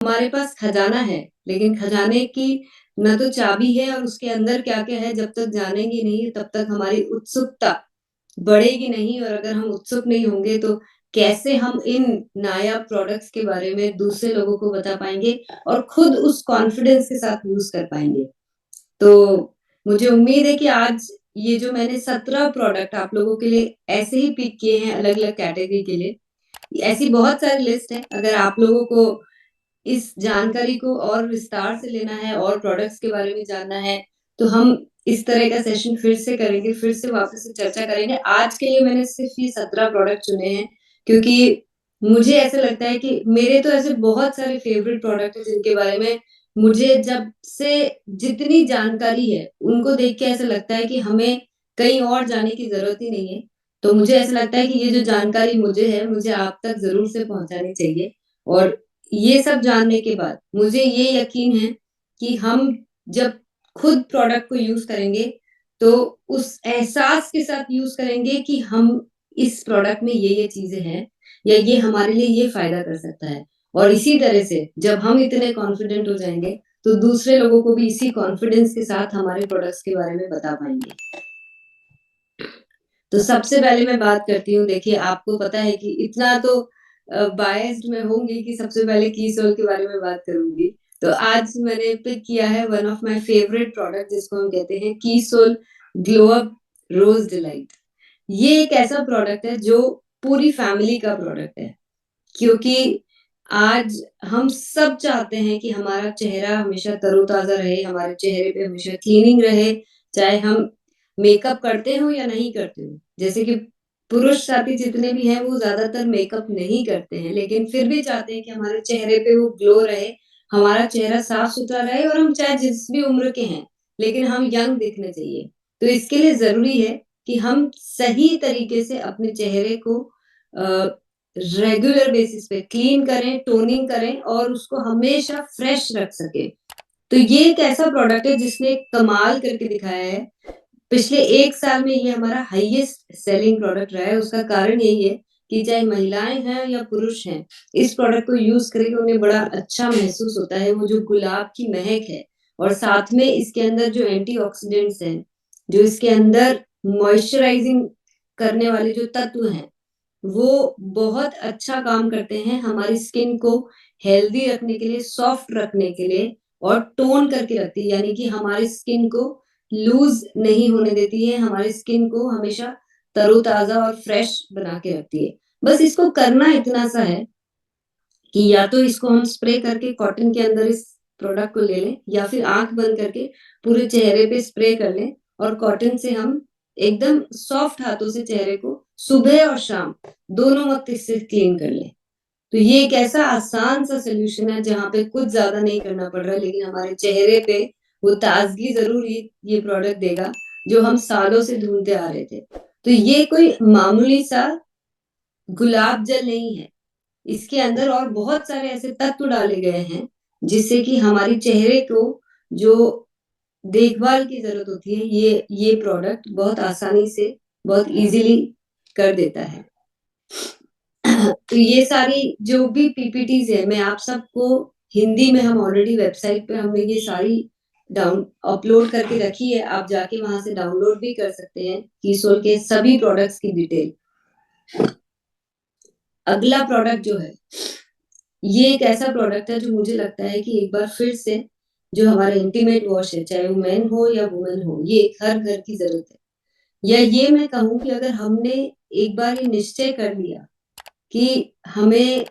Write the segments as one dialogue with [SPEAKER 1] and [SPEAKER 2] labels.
[SPEAKER 1] हमारे पास खजाना है, लेकिन खजाने की ना तो चाबी है और उसके अंदर क्या-क्या है जब तक जानेंगे नहीं, तब तक हमारी उत्सुकता बढ़ेगी नहीं और अगर हम उत्सुक नहीं होंगे तो कैसे हम इन नायाब प्रोडक्ट्स के बारे में दूसरे लोगों को बता पाएँगे और खुद उस कॉन्फिडेंस के साथ यूज़ कर पाएँगे। तो मुझे उम्मीद है कि आज ये जो मैंने 17 प्रोडक्ट आप लोगों के लिए ऐसे ही पिक किए हैं अलग-अलग कैटेगरी के लिए, ऐसी बहुत सारी लिस्ट है। अगर आप लोगों को इस जानकारी को और विस्तार से लेना है और प्रोडक्ट्स के बारे में जानना है, तो हम इस तरह का सेशन फिर से करेंगे, फिर से वापस से चर्चा करेंगे। आज के लिए मैंने सिर्फ़ ये 17 प्रोडक्ट चुने हैं, क्योंकि मुझे ऐसा लगता है कि मेरे तो ऐसे बहुत सारे फ़ेवरेट प्रोडक्ट हैं जिनके बारे में मुझे जब से जितनी जानकारी है, उनको देख के ऐसा लगता है कि हमें कहीं और जाने की ज़रूरत ही नहीं है। तो मुझे ऐसा लगता है कि ये जो जानकारी मुझे है, मुझे आप तक ज़रूर से पहुँचानी चाहिए और ये सब जानने के बाद मुझे ये यकीन है कि हम जब खुद प्रोडक्ट को यूज़ करेंगे, तो उस एहसास के साथ यूज़ करेंगे कि हम इस प्रोडक्ट में ये चीज़ें हैं या ये हमारे लिए ये फ़ायदा कर सकता है। और इसी तरह से जब हम इतने कॉन्फिडेंट हो जाएँगे, तो दूसरे लोगों को भी इसी कॉन्फिडेंस के साथ हमारे प्रोडक्ट्स के बारे में बता पाएँगे। तो सबसे पहले मैं बात करती हूँ, देखिए आपको पता है कि इतना तो बायस्ड मैं होंगी कि सबसे पहले कीसोल के बारे में बात करूँगी। तो आज मैंने पिक किया है one of my favourite product जिसको हम कहते हैं कीसोल ग्लो अप रोज़ डिलाइट। ये एक ऐसा प्रोडक्ट है जो पूरी फैमिली का प्रोडक्ट है, क्योंकि आज हम सब चाहते हैं कि हमारा चेहरा हमेशा तरोताज़ा रहे, हमारे चेहरे पे हमेशा क्लीनिंग रहे, चाहे हम मेकअप करते हों या नहीं करते हों। जैसे कि पुरुष साथी जितने भी हैं वो ज़्यादातर मेकअप नहीं करते हैं, लेकिन फिर भी चाहते हैं कि हमारे चेहरे पे वो ग्लो रहे, हमारा चेहरा साफ-सुथरा रहे और हम चाहे जिस भी उम्र के हैं, लेकिन हम यंग दिखने चाहिए। तो इसके लिए ज़रूरी है कि हम सही तरीके से अपने चेहरे को अ, रेगुलर बेसिस पे क्लीन करें, टोनिंग करें और उसको हमेशा फ्रेश रख सकें। तो ये एक ऐसा प्रोडक्ट है जिसने कमाल करके दिखाया है। पिछले 1 साल में ये हमारा हाईएस्ट सेलिंग प्रोडक्ट रहा है, उसका कारण यही है कि चाहे महिलाएँ हैं या पुरुष हैं, इस प्रोडक्ट को यूज़ करके उन्हें बड़ा अच्छा महसूस होता है। वो जो गुलाब की महक है और साथ में इसके अंदर जो एंटीऑक्सीडेंट्स हैं, जो इसके अंदर मॉइस्चराइज़िंग करने वाले जो तत्व हैं, वो बहुत अच्छा काम करते हैं हमारी स्किन को हेल्दी रखने के लिए, सॉफ्ट रखने के लिए और टोन करके रखती है, यानी कि हमारी स्किन को लूज़ नहीं होने देती है, हमारी स्किन को हमेशा तरोताज़ा और फ्रेश बना के रखती है। बस इसको करना इतना सा है कि या तो इसको हम स्प्रे करके कॉटन के अंदर इस प्रोडक्ट को ले लें या फिर आँख बंद करके पूरे चेहरे पे स्प्रे कर लें और कॉटन से हम एकदम सॉफ्ट हाथों से चेहरे को सुबह और शाम दोनों वक़्त इससे क्लीन कर लें। तो ये एक ऐसा आसान सा सॉल्यूशन है जहाँ पे कुछ ज़्यादा नहीं करना पड़ रहा है, लेकिन हमारे चेहरे पे वो ताज़गी ज़रूर ये प्रोडक्ट देगा, जो हम सालों से ढूँढते आ रहे थे। तो ये कोई मामूली सा गुलाब जल नहीं है। इसके अंदर और बहुत सारे ऐसे तत्व डाले गए हैं, जिससे कि हमारे चेहरे को जो देखभाल की ज़रूरत होती है, ये प्रोडक्ट बहुत आसानी से, बहुत ईज़िली कर देता है। तो ये सारी जो भी पीपीटीज़ है, मैं आप सबको हिंदी में हम ऑलरेडी वेबसाइट पे हमने ये सारी डाउन अपलोड करके रखी है, आप जाके वहाँ से डाउनलोड भी कर सकते हैं, कीसोल के सभी प्रोडक्ट्स की डिटेल। अगला प्रोडक्ट जो है ये एक ऐसा प्रोडक्ट है जो मुझे लगता है कि एक बार फिर से जो हमारा इंटीमेट वॉश है, चाहे वो मेन हो या वुमेन हो, ये हर घर की ज़रूरत है। या ये मैं कहूँ कि अगर हमने एक बार ये निश्चय कर लिया कि हमें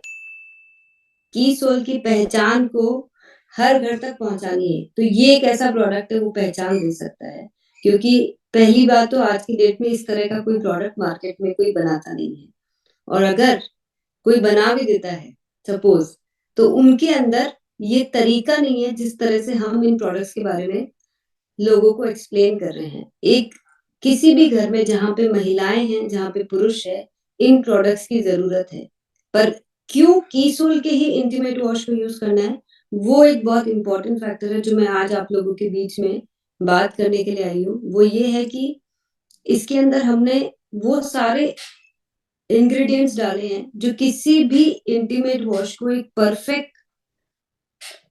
[SPEAKER 1] कीसोल की पहचान को हर घर तक पहुँचानी है, तो ये एक ऐसा प्रोडक्ट है वो पहचान दे सकता है। क्योंकि पहली बात तो आज की डेट में इस तरह का कोई प्रोडक्ट मार्केट में कोई बनाता नहीं है और अगर कोई बना भी देता है सपोज़, तो उनके अंदर ये तरीका नहीं है जिस तरह से हम इन प्रोडक्ट्स के बारे में लोगों को एक्सप्लेन कर रहे हैं। एक किसी भी घर में जहाँ पे महिलाएँ हैं, जहाँ पे पुरुष है, इन प्रोडक्ट्स की ज़रूरत है। पर क्यों कीसोल के ही इंटीमेट वॉश को यूज़ करना है, वो एक बहुत इम्पोर्टेंट फैक्टर है जो मैं आज आप लोगों के बीच में बात करने के लिए आई हूँ। वो ये है कि इसके अंदर हमने वो सारे इंग्रीडिएंट्स डाले हैं जो किसी भी इंटीमेट वॉश को एक परफेक्ट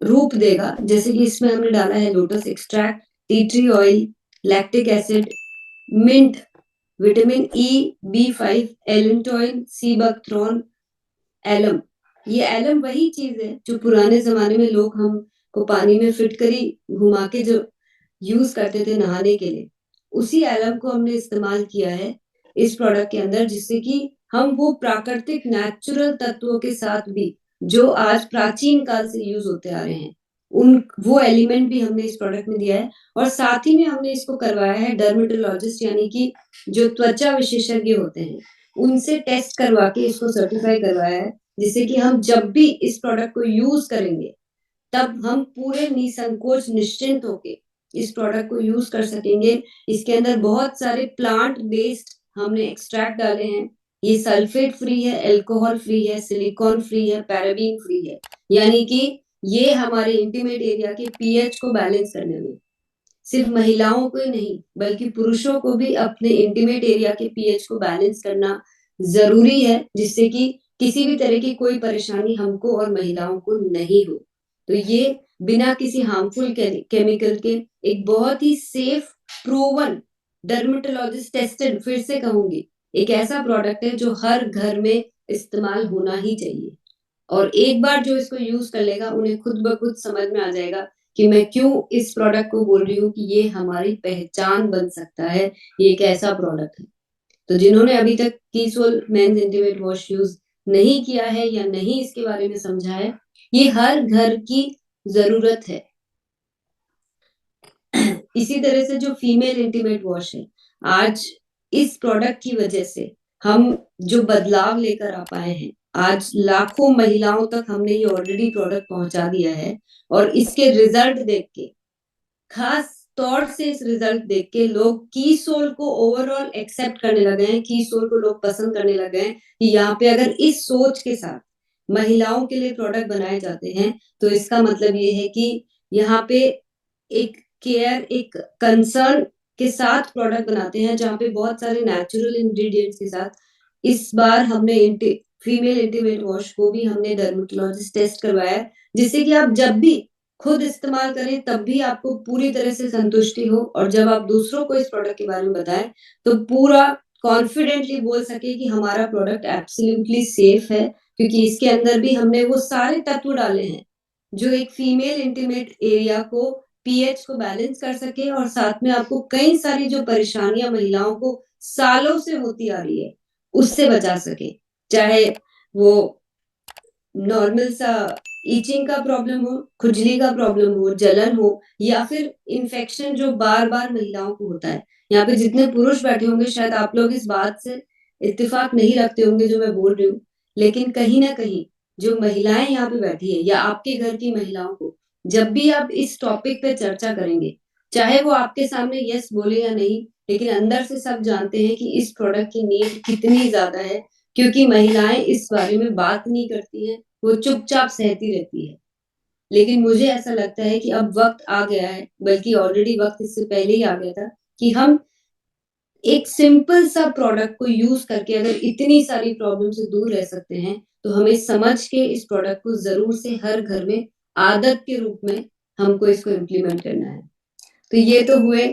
[SPEAKER 1] रूप देगा। जैसे कि इसमें हमने डाला है lotus extract, tea tree oil, lactic acid, mint, vitamin E, B five, allantoin, sea buckthorn, alum. ये एलम वही चीज है जो पुराने जमाने में लोग हमको पानी में फिटकरी घुमा के जो यूज करते थे नहाने के लिए, उसी एलम को हमने इस्तेमाल किया है इस प्रोडक्ट के अंदर, जिससे कि हम वो प्राकृतिक नेचुरल तत्वों के साथ भी जो आज प्राचीन काल से यूज होते आ रहे हैं, उन वो एलिमेंट भी हमने इस प्रोडक्ट में दिया है। और साथ ही में हमने इसको करवाया है डर्मेटोलॉजिस्ट, यानी कि जो त्वचा विशेषज्ञ होते हैं उनसे टेस्ट करवा के इसको सर्टिफाई करवाया है, जिससे कि हम जब भी इस प्रोडक्ट को यूज करेंगे तब हम पूरे निसंकोच निश्चिंत होके इस प्रोडक्ट को यूज कर सकेंगे। इसके अंदर बहुत सारे प्लांट बेस्ड हमने एक्सट्रैक्ट डाले हैं। ये सल्फेट फ्री है, अल्कोहल फ्री है, सिलिकॉन फ्री है, पैराबीन फ्री है, यानी कि ये हमारे इंटीमेट एरिया के पीएच को बैलेंस करने में सिर्फ महिलाओं को ही नहीं बल्कि पुरुषों को भी अपने इंटीमेट एरिया के पीएच को बैलेंस करना जरूरी है, जिससे कि किसी भी तरह की कोई परेशानी हमको और महिलाओं को नहीं हो। तो ये बिना किसी हार्मफुल केमिकल के एक बहुत ही सेफ, प्रूवन, डर्मेटोलॉजिस्ट टेस्टेड, फिर से कहूंगी, एक ऐसा प्रोडक्ट है जो हर घर में इस्तेमाल होना ही चाहिए। और एक बार जो इसको यूज कर लेगा उन्हें खुद ब खुद समझ में आ जाएगा कि मैं क्यों इस प्रोडक्ट को बोल रही हूँ कि ये हमारी पहचान बन सकता है, ये एक ऐसा प्रोडक्ट है। तो जिन्होंने अभी तक कीसोल मेंस इंटीमेट वॉश यूज नहीं किया है या नहीं इसके बारे में समझा है, ये हर घर की जरूरत है। इसी तरह से जो फीमेल इंटीमेट वॉश है, आज इस प्रोडक्ट की वजह से हम जो बदलाव लेकर आ पाए हैं, आज लाखों महिलाओं तक हमने ये ऑलरेडी प्रोडक्ट पहुंचा दिया है। और इसके रिजल्ट देख के, खास तौर से इस रिजल्ट देख के लोग की सोल को ओवरऑल एक्सेप्ट करने लगे हैं, की सोल को लोग पसंद करने लगे हैं कि यहाँ पे अगर इस सोच के साथ महिलाओं के लिए प्रोडक्ट बनाए जाते हैं तो इसका मतलब ये है कि यहाँ पे एक केयर, एक कंसर्न के साथ प्रोडक्ट बनाते हैं, जहाँ पे बहुत सारे नेचुरल इंग्रेडिएंट्स के साथ। इस बार हमने फीमेल इंटीमेट वॉश को भी हमने डर्मेटोलॉजिस्ट टेस्ट करवाया है, जिससे कि आप जब भी खुद इस्तेमाल करें तब भी आपको पूरी तरह से संतुष्टि हो, और जब आप दूसरों को इस प्रोडक्ट के बारे में बताएं तो पूरा कॉन्फिडेंटली बोल सके कि हमारा प्रोडक्ट एब्सोल्युटली सेफ है, क्योंकि इसके अंदर भी हमने वो सारे तत्व डाले हैं जो एक फीमेल इंटीमेट एरिया को, पीएच को बैलेंस कर सके, और साथ में आपको कई सारी जो परेशानियां महिलाओं को सालों से होती आ रही है उससे बचा सके। चाहे वो नॉर्मल सा ईचिंग का प्रॉब्लम हो, खुजली का प्रॉब्लम हो, जलन हो, या फिर इन्फेक्शन जो बार बार महिलाओं को होता है। यहाँ पे जितने पुरुष बैठे होंगे शायद आप लोग इस बात से इत्तेफाक नहीं रखते होंगे जो मैं बोल रही हूँ, लेकिन कहीं ना कहीं जो महिलाएं यहाँ पे बैठी है या आपके घर की महिलाओं को जब भी आप इस टॉपिक पे चर्चा करेंगे, चाहे वो आपके सामने यस बोले या नहीं, लेकिन अंदर से सब जानते हैं कि इस प्रोडक्ट की नीड कितनी ज्यादा है, क्योंकि महिलाएं इस बारे में बात नहीं करती हैं, वो चुपचाप सहती रहती है। लेकिन मुझे ऐसा लगता है कि अब वक्त आ गया है, बल्कि ऑलरेडी वक्त इससे पहले ही आ गया था, कि हम एक सिंपल सा प्रोडक्ट को यूज करके अगर इतनी सारी प्रॉब्लम से दूर रह सकते हैं, तो हमें समझ के इस प्रोडक्ट को जरूर से हर घर में आदत के रूप में हमको इसको इम्प्लीमेंट करना है। तो ये तो हुए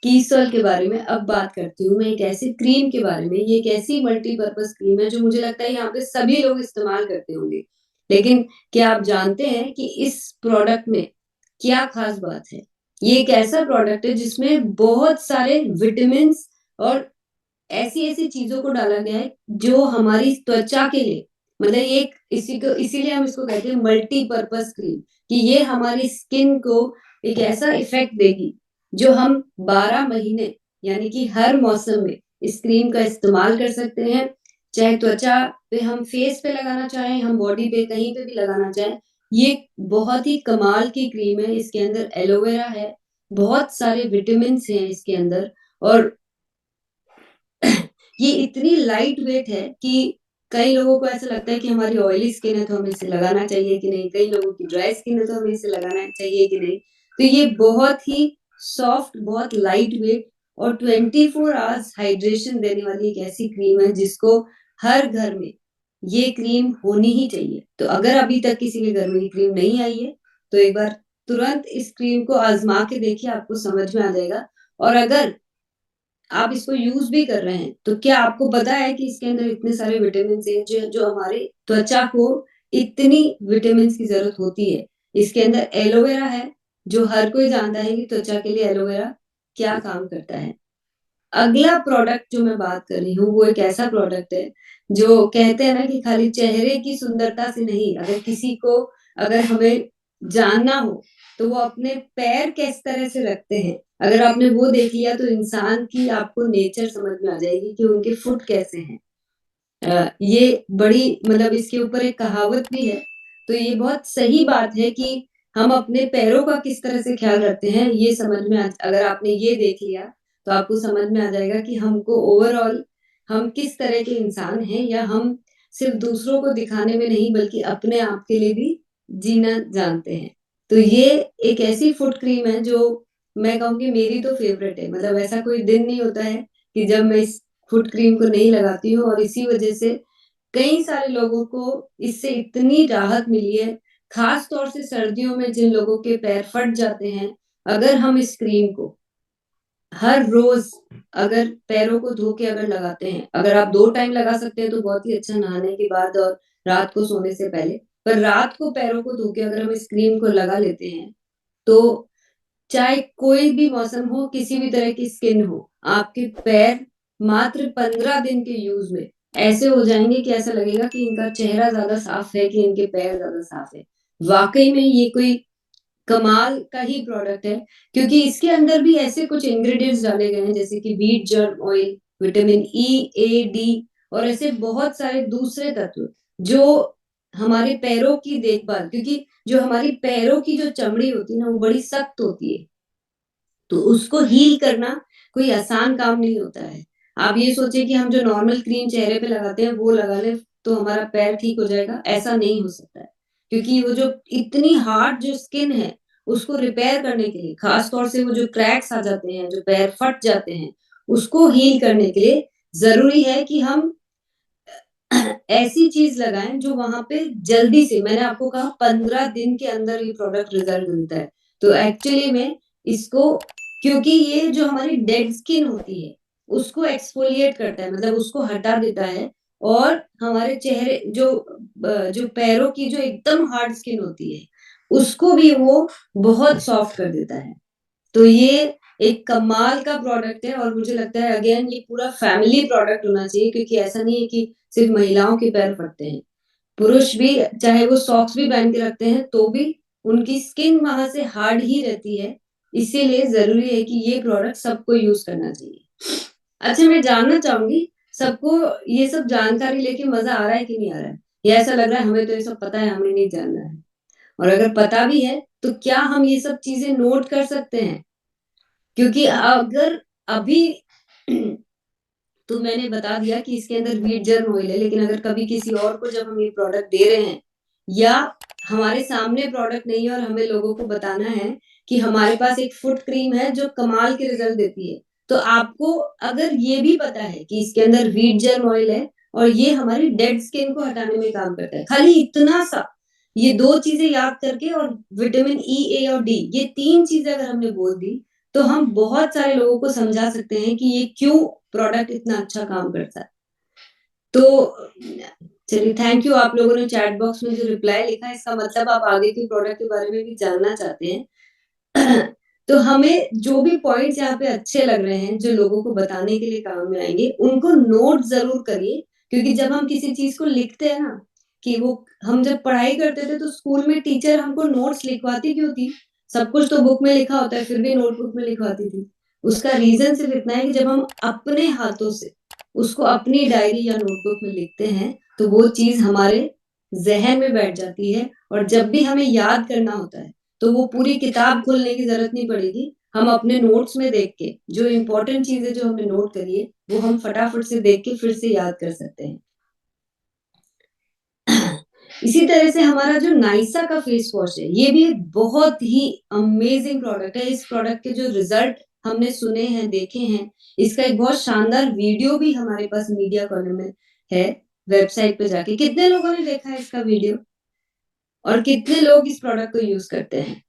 [SPEAKER 1] कीसॉल के बारे में। अब बात करती हूँ मैं एक ऐसी क्रीम के बारे में। ये एक ऐसी मल्टीपर्पज क्रीम है जो मुझे लगता है यहाँ पे सभी लोग इस्तेमाल करते होंगे, लेकिन क्या आप जानते हैं कि इस प्रोडक्ट में क्या खास बात है? ये एक ऐसा प्रोडक्ट है जिसमें बहुत सारे विटामिन और ऐसी ऐसी चीजों को डाला गया है जो हमारी त्वचा के लिए, मतलब ये एक, इसी को इसीलिए हम इसको कहते हैं मल्टीपर्पज क्रीम, कि ये हमारी स्किन को एक ऐसा इफेक्ट देगी जो हम 12 महीने, यानी कि हर मौसम में इस क्रीम का इस्तेमाल कर सकते हैं। चाहे त्वचा पे हम फेस पे लगाना चाहें, हम बॉडी पे कहीं पे भी लगाना चाहें, ये बहुत ही कमाल की क्रीम है। इसके अंदर एलोवेरा है, बहुत सारे विटामिन हैं इसके अंदर, और ये इतनी लाइट वेट है कि कई लोगों को ऐसा लगता है कि हमारी ऑयली स्किन है तो हमें इसे लगाना चाहिए कि नहीं, कई लोगों की ड्राई स्किन है तो हमें इसे लगाना चाहिए कि नहीं। तो ये बहुत ही सॉफ्ट, बहुत लाइट वेट और 24 आवर्स हाइड्रेशन देने वाली एक ऐसी क्रीम है जिसको हर घर में ये क्रीम होनी ही चाहिए। तो अगर अभी तक किसी के घर में ये क्रीम नहीं आई है तो एक बार तुरंत इस क्रीम को आज़मा के देखिए, आपको समझ में आ जाएगा। और अगर आप इसको यूज़ भी कर रहे हैं, तो क्या आपको पता है कि इसके अंदर इतने सारे विटामिन्स हैं जो जो हमारी त्वचा को इतनी विटामिन्स की ज़रूरत होती है। इसके अंदर एलोवेरा है, जो हर कोई जानता है कि त्वचा के लिए एलोवेरा क्या काम करता है। अगला प्रोडक्ट जो मैं बात कर रही हूँ, वो एक ऐसा प्रोडक्ट है, जो कहते हैं ना कि खाली चेहरे की सुंदरता से नहीं, अगर किसी को अगर हमें जानना हो, तो वो अपने पैर किस तरह से रखते हैं, अगर आपने वो देख लिया तो इंसान की आपको नेचर समझ में आ जाएगी कि उनके फुट कैसे हैं। ये बड़ी मतलब इसके ऊपर एक कहावत भी है, तो ये बहुत सही बात है कि हम अपने पैरों का किस तरह से ख्याल रखते हैं, ये समझ में आ अगर आपने ये देख लिया, तो आपको समझ में आ जाएगा कि हमको ओवरऑल हम किस तरह के इंसान हैं, या हम सिर्फ़ दूसरों को दिखाने में नहीं, बल्कि अपने आप के लिए भी जीना जानते हैं। तो ये एक ऐसी फुट क्रीम है जो मैं कहूँगी मेरी तो फ़ेवरेट है, मतलब ऐसा कोई दिन नहीं होता है कि जब मैं इस फुट क्रीम को नहीं लगाती हूँ, और इसी वजह से कई सारे लोगों को इससे इतनी राहत मिली है, खास तौर से सर्दियों में जिन लोगों के पैर फट जाते हैं, अगर हम इस क्रीम को हर रोज़ अगर पैरों को धो के अगर लगाते हैं, अगर आप 2 टाइम लगा सकते हैं तो बहुत ही अच्छा, नहाने के बाद और रात को सोने से पहले। पर रात को पैरों को धो के अगर हम इस क्रीम को लगा लेते हैं, तो चाहे कोई भी मौसम हो, किसी भी तरह की स्किन हो, आपके पैर मात्र 15 दिन के यूज़ में ऐसे हो जाएँगे कि ऐसा लगेगा कि इनका चेहरा ज़्यादा साफ है कि इनके पैर ज़्यादा साफ है। वाक़ई में ये कोई कमाल का ही प्रोडक्ट है, क्योंकि इसके अंदर भी ऐसे कुछ इंग्रीडिएंट्स डाले गए हैं जैसे कि wheat germ oil, vitamin E, A, D और ऐसे बहुत सारे दूसरे तत्व जो हमारे पैरों की देखभाल, क्योंकि जो हमारी पैरों की जो चमड़ी होती है ना, वो बड़ी सख्त होती है। तो उसको हील करना कोई आसान काम नहीं होता है। आप ये सोचिए कि हम जो नॉर्मल क्रीम चेहरे पे लगाते हैं वो लगा लें तो हमारा पैर ठीक हो जाएगा, ऐसा नहीं हो सकता है। क्योंकि वो जो इतनी हार्ड जो स्किन है, उसको रिपेयर करने के लिए, खास तौर से वो जो क्रैक्स आ जाते हैं, जो पैर फट जाते हैं, उसको हील करने के लिए ज़रूरी है कि हम ऐसी चीज़ लगाएँ जो वहाँ पे जल्दी से, मैंने आपको कहा 15 दिन के अंदर ये प्रोडक्ट रिज़ल्ट मिलता है। तो एक्चुअली में इसको, क्योंकि ये जो हमारी डेड स्किन होती है, उसको एक्सफोलिएट करता है, मतलब उसको हटा देता है, और हमारे चेहरे जो पैरों की जो एकदम हार्ड स्किन होती है, उसको भी वो बहुत सॉफ्ट कर देता है। तो ये एक कमाल का प्रोडक्ट है, और मुझे लगता है अगेन ये पूरा फैमिली प्रोडक्ट होना चाहिए, क्योंकि ऐसा नहीं है कि सिर्फ़ महिलाओं के पैर फटते हैं। पुरुष भी चाहे वो सॉक्स भी पहन के रखते हैं, तो भी उनकी स्किन वहाँ से हार्ड ही रहती है। इसीलिए ज़रूरी है कि ये प्रोडक्ट सबको यूज़ करना चाहिए। अच्छा, मैं जानना चाहूँगी, सबको ये सब जानकारी लेके मज़ा आ रहा है कि नहीं आ रहा है? या ऐसा लग रहा है हमें तो ये सब पता है, हमें नहीं जानना है? और अगर पता भी है, तो क्या हम ये सब चीज़ें नोट कर सकते हैं? क्योंकि अगर अभी तो मैंने बता दिया कि इसके अंदर व्हीट जर्म ऑयल है, लेकिन अगर कभी किसी और को जब हम ये प्रोडक्ट दे रहे हैं, या हमारे सामने प्रोडक्ट नहीं है और हमें लोगों को बताना है कि हमारे पास एक फुट क्रीम है जो कमाल के रिजल्ट देती है, तो आपको अगर ये भी पता है कि इसके अंदर व्हीट जर्म ऑयल है और ये हमारी डेड स्किन को हटाने में काम करता है, खाली इतना सा, ये 2 चीज़ें याद करके, और विटामिन ई, ए और डी, ये 3 चीज़ें अगर हमने बोल दी, तो हम बहुत सारे लोगों को समझा सकते हैं कि ये क्यों प्रोडक्ट इतना अच्छा काम करता है। तो चलिए, थैंक यू, आप लोगों ने चैट बॉक्स में जो रिप्लाई लिखा है, इसका मतलब आप आगे के प्रोडक्ट के बारे में भी जानना चाहते हैं। तो हमें जो भी पॉइंट्स यहाँ पे अच्छे लग रहे हैं, जो लोगों को बताने के लिए काम में आएँगे, उनको नोट ज़रूर करिए, क्योंकि जब हम किसी चीज़ को लिखते हैं ना, कि वो हम जब पढ़ाई करते थे तो स्कूल में टीचर हमको नोट्स लिखवाती क्यों थी? सब कुछ तो बुक में लिखा होता है, फिर भी नोटबुक में लिखवाती थी। उसका रीज़न सिर्फ़ इतना है कि जब हम अपने हाथों से उसको अपनी डायरी या नोटबुक में लिखते हैं, तो वो चीज़ हमारे ज़हन में बैठ जाती है, और जब भी हमें याद करना होता है, तो वो पूरी किताब खोलने की ज़रूरत नहीं पड़ेगी। हम अपने नोट्स में देख के, जो इम्पोर्टेंट चीज़ें जो हमने नोट करी है, वो हम फटाफट से देख के फिर से याद कर सकते हैं। इसी तरह से हमारा जो नाइसा का फेस वॉश है, ये भी एक बहुत ही अमेज़िंग प्रोडक्ट है। इस प्रोडक्ट के जो रिज़ल्ट हमने सुने हैं, देखे हैं, इसका एक बहुत शानदार वीडियो भी हमारे पास मीडिया कॉर्नर में है, वेबसाइट पे जाके। कितने लोगों ने देखा है इसका वीडियो? और कितने लोग इस प्रोडक्ट को यूज़ करते हैं।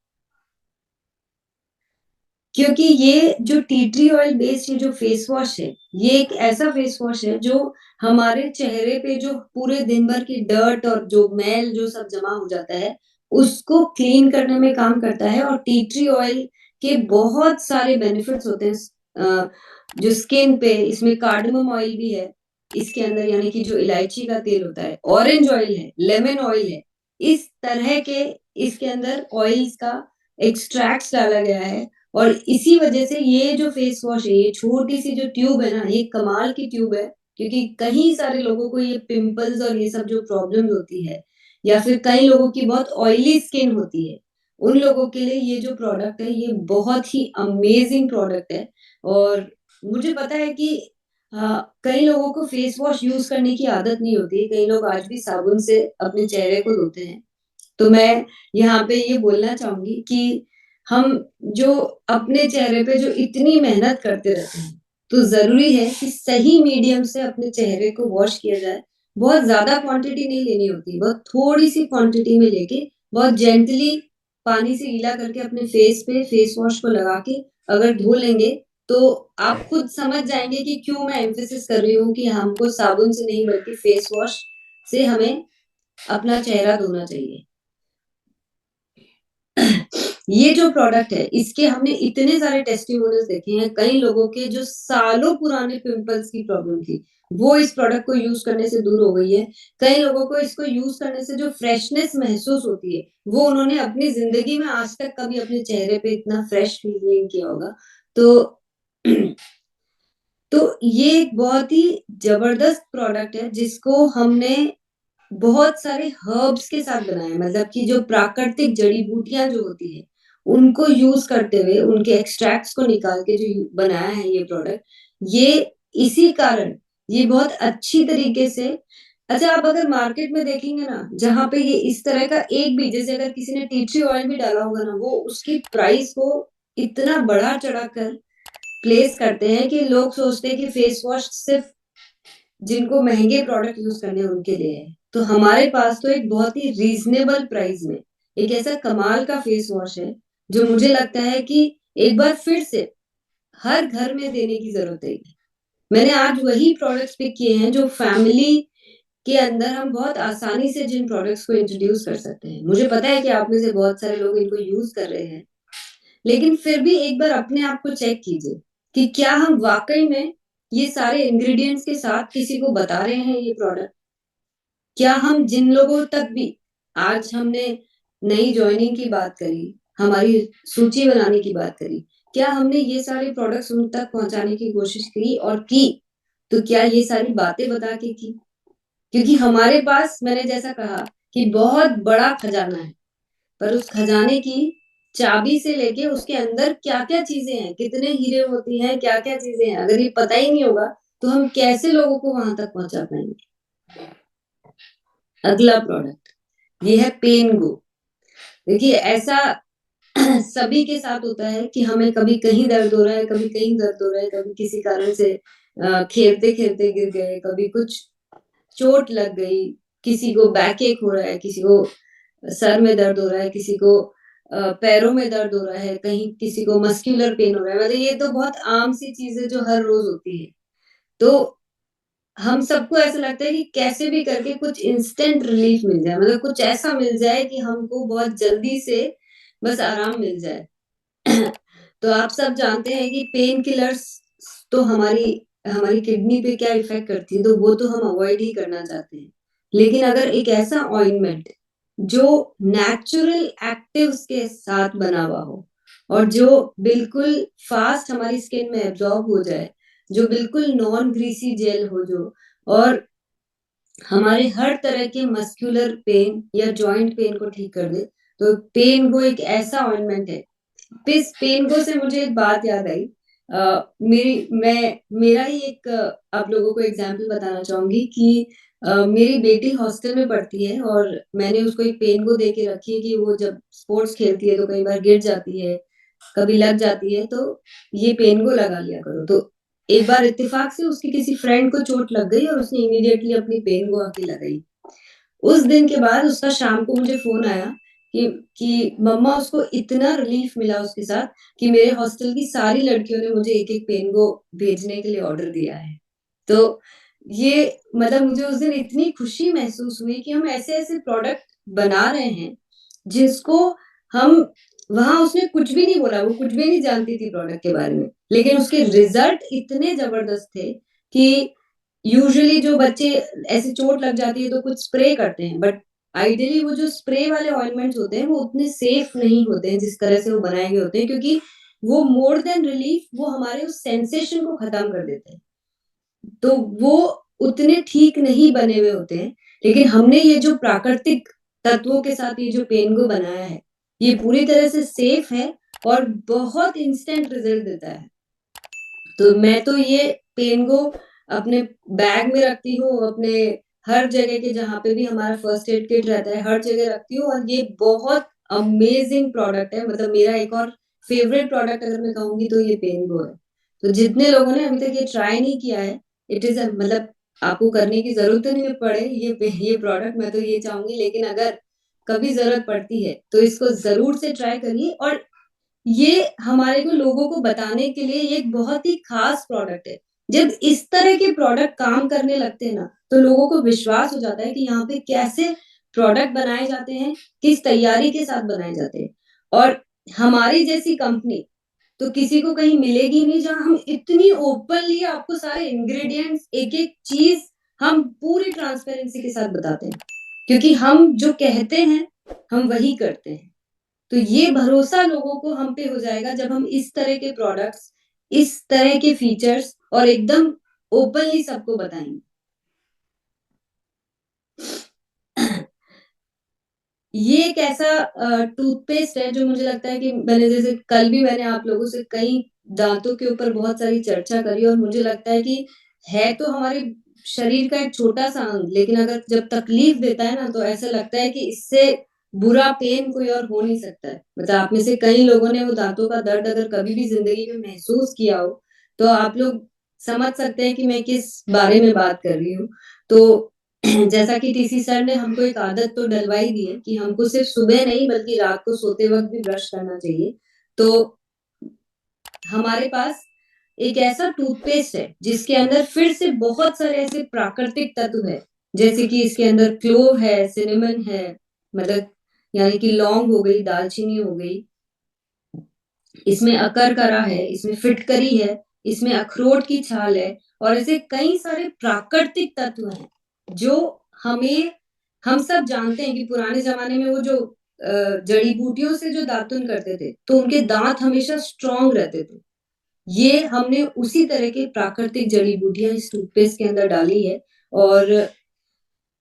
[SPEAKER 1] क्योंकि ये जो टी ट्री ऑयल बेस्ड ये जो फेस वॉश है, ये एक ऐसा फेस वॉश है जो हमारे चेहरे पे जो पूरे दिन भर की डर्ट और जो मैल जो सब जमा हो जाता है, उसको क्लीन करने में काम करता है और टी ट्री ऑयल के बहुत सारे बेनिफिट्स होते हैं जो स्किन पे इसमें कार्डामम ऑयल भी है, इसके अंदर यानी कि जो इलायची का तेल होता है, ऑरेंज ऑयल है, लेमन ऑयल है, इस तरह के इसके अंदर ऑयल्स का एक्सट्रैक्ट्स डाला गया है और इसी वजह से ये जो फेस वॉश है, ये छोटी-सी जो ट्यूब है ना, ये कमाल की ट्यूब है, क्योंकि कई सारे लोगों को ये पिंपल्स और ये सब जो प्रॉब्लम्स होती है, या फिर कई लोगों की बहुत ऑयली स्किन होती है, उन लोगों के लिए ये जो प्रोडक्ट है, ये बहुत ही अमेज़िंग प्रोडक्ट है और मुझे पता है कि कई लोगों को फेस वॉश यूज़ करने की आदत नहीं होती, कई लोग आज भी साबुन से अपने चेहरे को धोते हैं। तो मैं यहाँ पे ये बोलना चाहूँगी कि हम जो अपने चेहरे पे जो इतनी मेहनत करते रहते हैं, तो ज़रूरी है कि सही मीडियम से अपने चेहरे को वॉश किया जाए। बहुत ज़्यादा क्वांटिटी नहीं लेनी होती, बहुत थोड़ी-सी क्वांटिटी में लेके बहुत जेंटली पानी से गीला करके अपने फेस पे फेस वॉश को लगा के अगर धो लेंगे, तो आप खुद समझ जाएँगे कि क्यों मैं एम्फसिस कर रही हूँ कि हमको साबुन से नहीं बल्कि फेस वॉश से हमें अपना चेहरा धोना चाहिए। ये जो प्रोडक्ट है, इसके हमने इतने सारे टेस्टिमोनियल्स देखे हैं, कई लोगों के जो सालों पुराने पिंपल्स की प्रॉब्लम थी, वो इस प्रोडक्ट को यूज़ करने से दूर हो गई है। कई लोगों को इसको यूज़ करने से जो फ्रेशनेस महसूस होती है, वो उन्होंने अपनी ज़िंदगी में आज तक कभी अपने चेहरे पे इतना फ्रेश फ़ील नहीं किया होगा। तो तो ये एक बहुत ही ज़बरदस्त प्रोडक्ट है, जिसको हमने बहुत सारे हर्ब्स के साथ बनाया है मतलब कि जो प्राकृतिक जड़ी-बूटियाँ जो होती हैं, उनको यूज़ करते हुए, उनके एक्सट्रैक्ट्स को निकाल के जो बनाया है ये प्रोडक्ट, ये इसी कारण ये बहुत अच्छी तरीके से अच्छा आप अगर मार्केट में देखेंगे ना, जहाँ पे ये इस तरह का एक भी जैसे अगर किसी ने टी ट्री ऑयल भी डाला होगा ना, वो उसकी प्राइस को इतना बढ़ा-चढ़ा कर प्लेस करते हैं कि लोग सोचते हैं कि फेस वॉश सिर्फ़ जिनको महँगे प्रोडक्ट यूज़ करने हैं उनके लिए है। तो हमारे पास तो एक बहुत ही रीज़नेबल प्राइस में एक ऐसा कमाल का फेस वॉश है, जो मुझे लगता है कि एक बार फिर से हर घर में देने की ज़रूरत है। मैंने आज वही प्रोडक्ट्स पिक किए हैं जो फैमिली के अंदर हम बहुत आसानी से जिन प्रोडक्ट्स को इंट्रोड्यूस कर सकते हैं। मुझे पता है कि आप में से बहुत सारे लोग इनको यूज़ कर रहे हैं। लेकिन फिर भी एक बार अपने आप को चेक कीजिए कि क्या हम वाक़ई में ये सारे इंग्रीडिएंट्स के साथ किसी को बता रहे हैं ये प्रोडक्ट? क्या हम जिन लोगों तक भी आज हमने नई जॉइनिंग की बात करी, हमारी सूची बनाने की बात करी, क्या हमने ये सारे प्रोडक्ट्स उन तक पहुँचाने की कोशिश की और की, तो क्या ये सारी बातें बता के की? क्योंकि हमारे पास मैंने जैसा कहा कि बहुत बड़ा खजाना है। पर उस खजाने की चाबी से लेके उसके अंदर क्या-क्या चीज़ें हैं, कितने हीरे मोती हैं, क्या-क्या चीज़ें हैं, अगर ये पता ही नहीं होगा, तो हम कैसे लोगों को वहाँ तक पहुँचा पाएँगे? अगला प्रोडक्ट, ये है पेन गो। देखिए ऐसा सभी के साथ होता है कि हमें कभी कहीं दर्द हो रहा है, कभी कहीं दर्द हो रहा है, कभी किसी कारण से खेलते-खेलते गिर गए, कभी कुछ चोट लग गई, किसी को बैक एक हो रहा है, किसी को सर में दर्द हो रहा है, किसी को पैरों में दर्द हो रहा है, कहीं किसी को मस्कुलर पेन हो रहा है, मतलब ये तो बहुत आम सी चीज़ है जो हर रोज़ होती है। तो हम सबको ऐसा लगता है कि कैसे भी करके कुछ इंस्टेंट रिलीफ मिल जाए, मतलब कुछ ऐसा मिल जाए कि हमको बहुत जल्दी से बस आराम मिल जाए। तो आप सब जानते हैं कि पेन किलर्स तो हमारी हमारी किडनी पे क्या इफ़ेक्ट करती है, तो वो तो हम अवॉइड ही करना चाहते हैं। लेकिन अगर एक ऐसा ऑइंटमेंट जो नेचुरल एक्टिव्स के साथ बना हुआ हो और जो बिल्कुल फ़ास्ट हमारी स्किन में एब्ज़ॉर्ब हो जाए, जो बिल्कुल नॉन ग्रीसी जेल हो जो और हमारे हर तरह के मस्कुलर पेन या जॉइंट पेन को ठीक कर दे, तो पेन गो एक ऐसा ऑइंटमेंट है इस पेंगो से मुझे एक बात याद आई मेरा ही एक आप लोगों को एग्ज़ाम्पल बताना चाहूँगी कि मेरी बेटी हॉस्टल में पढ़ती है और मैंने उसको एक पेंगो दे के रखी है कि वो जब स्पोर्ट्स खेलती है तो कई बार गिर जाती है, कभी लग जाती है तो ये पेंगो लगा लिया करो। तो एक बार इत्तेफ़ाक से उसकी किसी फ्रेंड को चोट लग गई और उसने इमीडिएटली अपनी पेंगो आके लगाई। उस दिन के बाद उसका शाम को मुझे फ़ोन आया कि मम्मा उसको इतना रिलीफ़ मिला उसके साथ कि मेरे हॉस्टल की सारी लड़कियों ने मुझे एक-एक पेंगो भेजने के लिए ऑर्डर दिया है। तो ये मतलब मुझे उस दिन इतनी खुशी महसूस हुई कि हम ऐसे-ऐसे प्रोडक्ट बना रहे हैं, जिसको हम वहाँ उसने कुछ भी नहीं बोला, वो कुछ भी नहीं जानती थी प्रोडक्ट के बारे में, लेकिन उसके रिज़ल्ट इतने ज़बरदस्त थे कि यूजुअली जो बच्चे ऐसे चोट लग जाती है तो कुछ स्प्रे करते हैं, बट आइडियली वो जो स्प्रे वाले ऑइंटमेंट्स होते हैं, वो उतने सेफ नहीं होते हैं जिस तरह से वो बनाए गए होते हैं, क्योंकि वो मोर देन रिलीफ वो हमारे उस सेंसेशन को खत्म कर देते हैं। तो वो उतने ठीक नहीं बने हुए होते हैं, लेकिन हमने ये जो प्राकृतिक तत्वों के साथ ये जो पेंगो बनाया है, ये पूरी तरह से सेफ है और बहुत इंस्टेंट रिज़ल्ट देता है। तो मैं तो ये पेंगो अपने बैग में रखती हूँ, अपने हर जगह के जहाँ पे भी हमारा फर्स्ट एड किट रहता है, हर जगह रखती हूँ और ये बहुत अमेज़िंग प्रोडक्ट है। मतलब मेरा एक और फ़ेवरेट प्रोडक्ट अगर मैं कहूँगी तो ये पेंगो है। तो जितने लोगों ने अभी तक ये ट्राई नहीं किया है, इट इज़ अ मतलब आपको करने की ज़रूरत तो नहीं पड़े ये प्रोडक्ट, मैं तो ये चाहूँगी, लेकिन अगर कभी ज़रूरत पड़ती है, तो इसको ज़रूर से ट्राई करिए और ये हमारे को लोगों को बताने के लिए ये एक बहुत ही ख़ास प्रोडक्ट है। जब इस तरह के प्रोडक्ट काम करने लगते हैं ना, तो लोगों को विश्वास हो जाता है कि यहाँ पे कैसे प्रोडक्ट बनाए जाते हैं, किस तैयारी के साथ बनाए जाते हैं। और हमारी जैसी कंपनी तो किसी को कहीं मिलेगी नहीं जहाँ हम इतनी ओपनली आपको सारे इंग्रीडिएंट्स, एक-एक चीज़ हम पूरी ट्रांसपेरेंसी के साथ बताते हैं। क्योंकि हम जो कहते हैं, हम वही करते हैं। तो ये भरोसा लोगों को हम पे हो जाएगा जब हम इस तरह के प्रोडक्ट्स, इस तरह के फीचर्स और एकदम ओपनली सबको बताएँगे। ये एक ऐसा टूथपेस्ट है जो मुझे लगता है कि मैंने जैसे कल भी मैंने आप लोगों से कई दाँतों के ऊपर बहुत सारी चर्चा करी और मुझे लगता है कि है तो हमारे शरीर का एक छोटा-सा अंग, लेकिन अगर जब तकलीफ देता है ना, तो ऐसा लगता है कि इससे बुरा पेन कोई और हो नहीं सकता है। मतलब आप में से कई लोगों ने वो दाँतों का दर्द अगर कभी भी ज़िंदगी में महसूस किया हो, तो आप लोग समझ सकते हैं कि मैं किस बारे में बात कर रही हूँ। तो जैसा कि टीसी सर ने हमको एक आदत तो डलवाई दी है कि हमको सिर्फ सुबह नहीं बल्कि रात को सोते वक़्त भी ब्रश करना चाहिए। तो हमारे पास एक ऐसा टूथपेस्ट है जिसके अंदर फिर से बहुत सारे ऐसे प्राकृतिक तत्व हैं। जैसे कि इसके अंदर क्लोव है, सिनेमन है, मतलब यानी कि लौंग हो गई, दालचीनी हो गई, इसमें अकरकरा है, इसमें फिटकरी है, इसमें अखरोट की छाल है और ऐसे कई सारे प्राकृतिक तत्व हैं, जो हमें हम सब जानते हैं कि पुराने ज़माने में वो जो जड़ी-बूटियों से जो दातुन करते थे, तो उनके दाँत हमेशा स्ट्रॉन्ग रहते थे। ये हमने उसी तरह की प्राकृतिक जड़ी-बूटियाँ इस टूथपेस्ट के अंदर डाली है और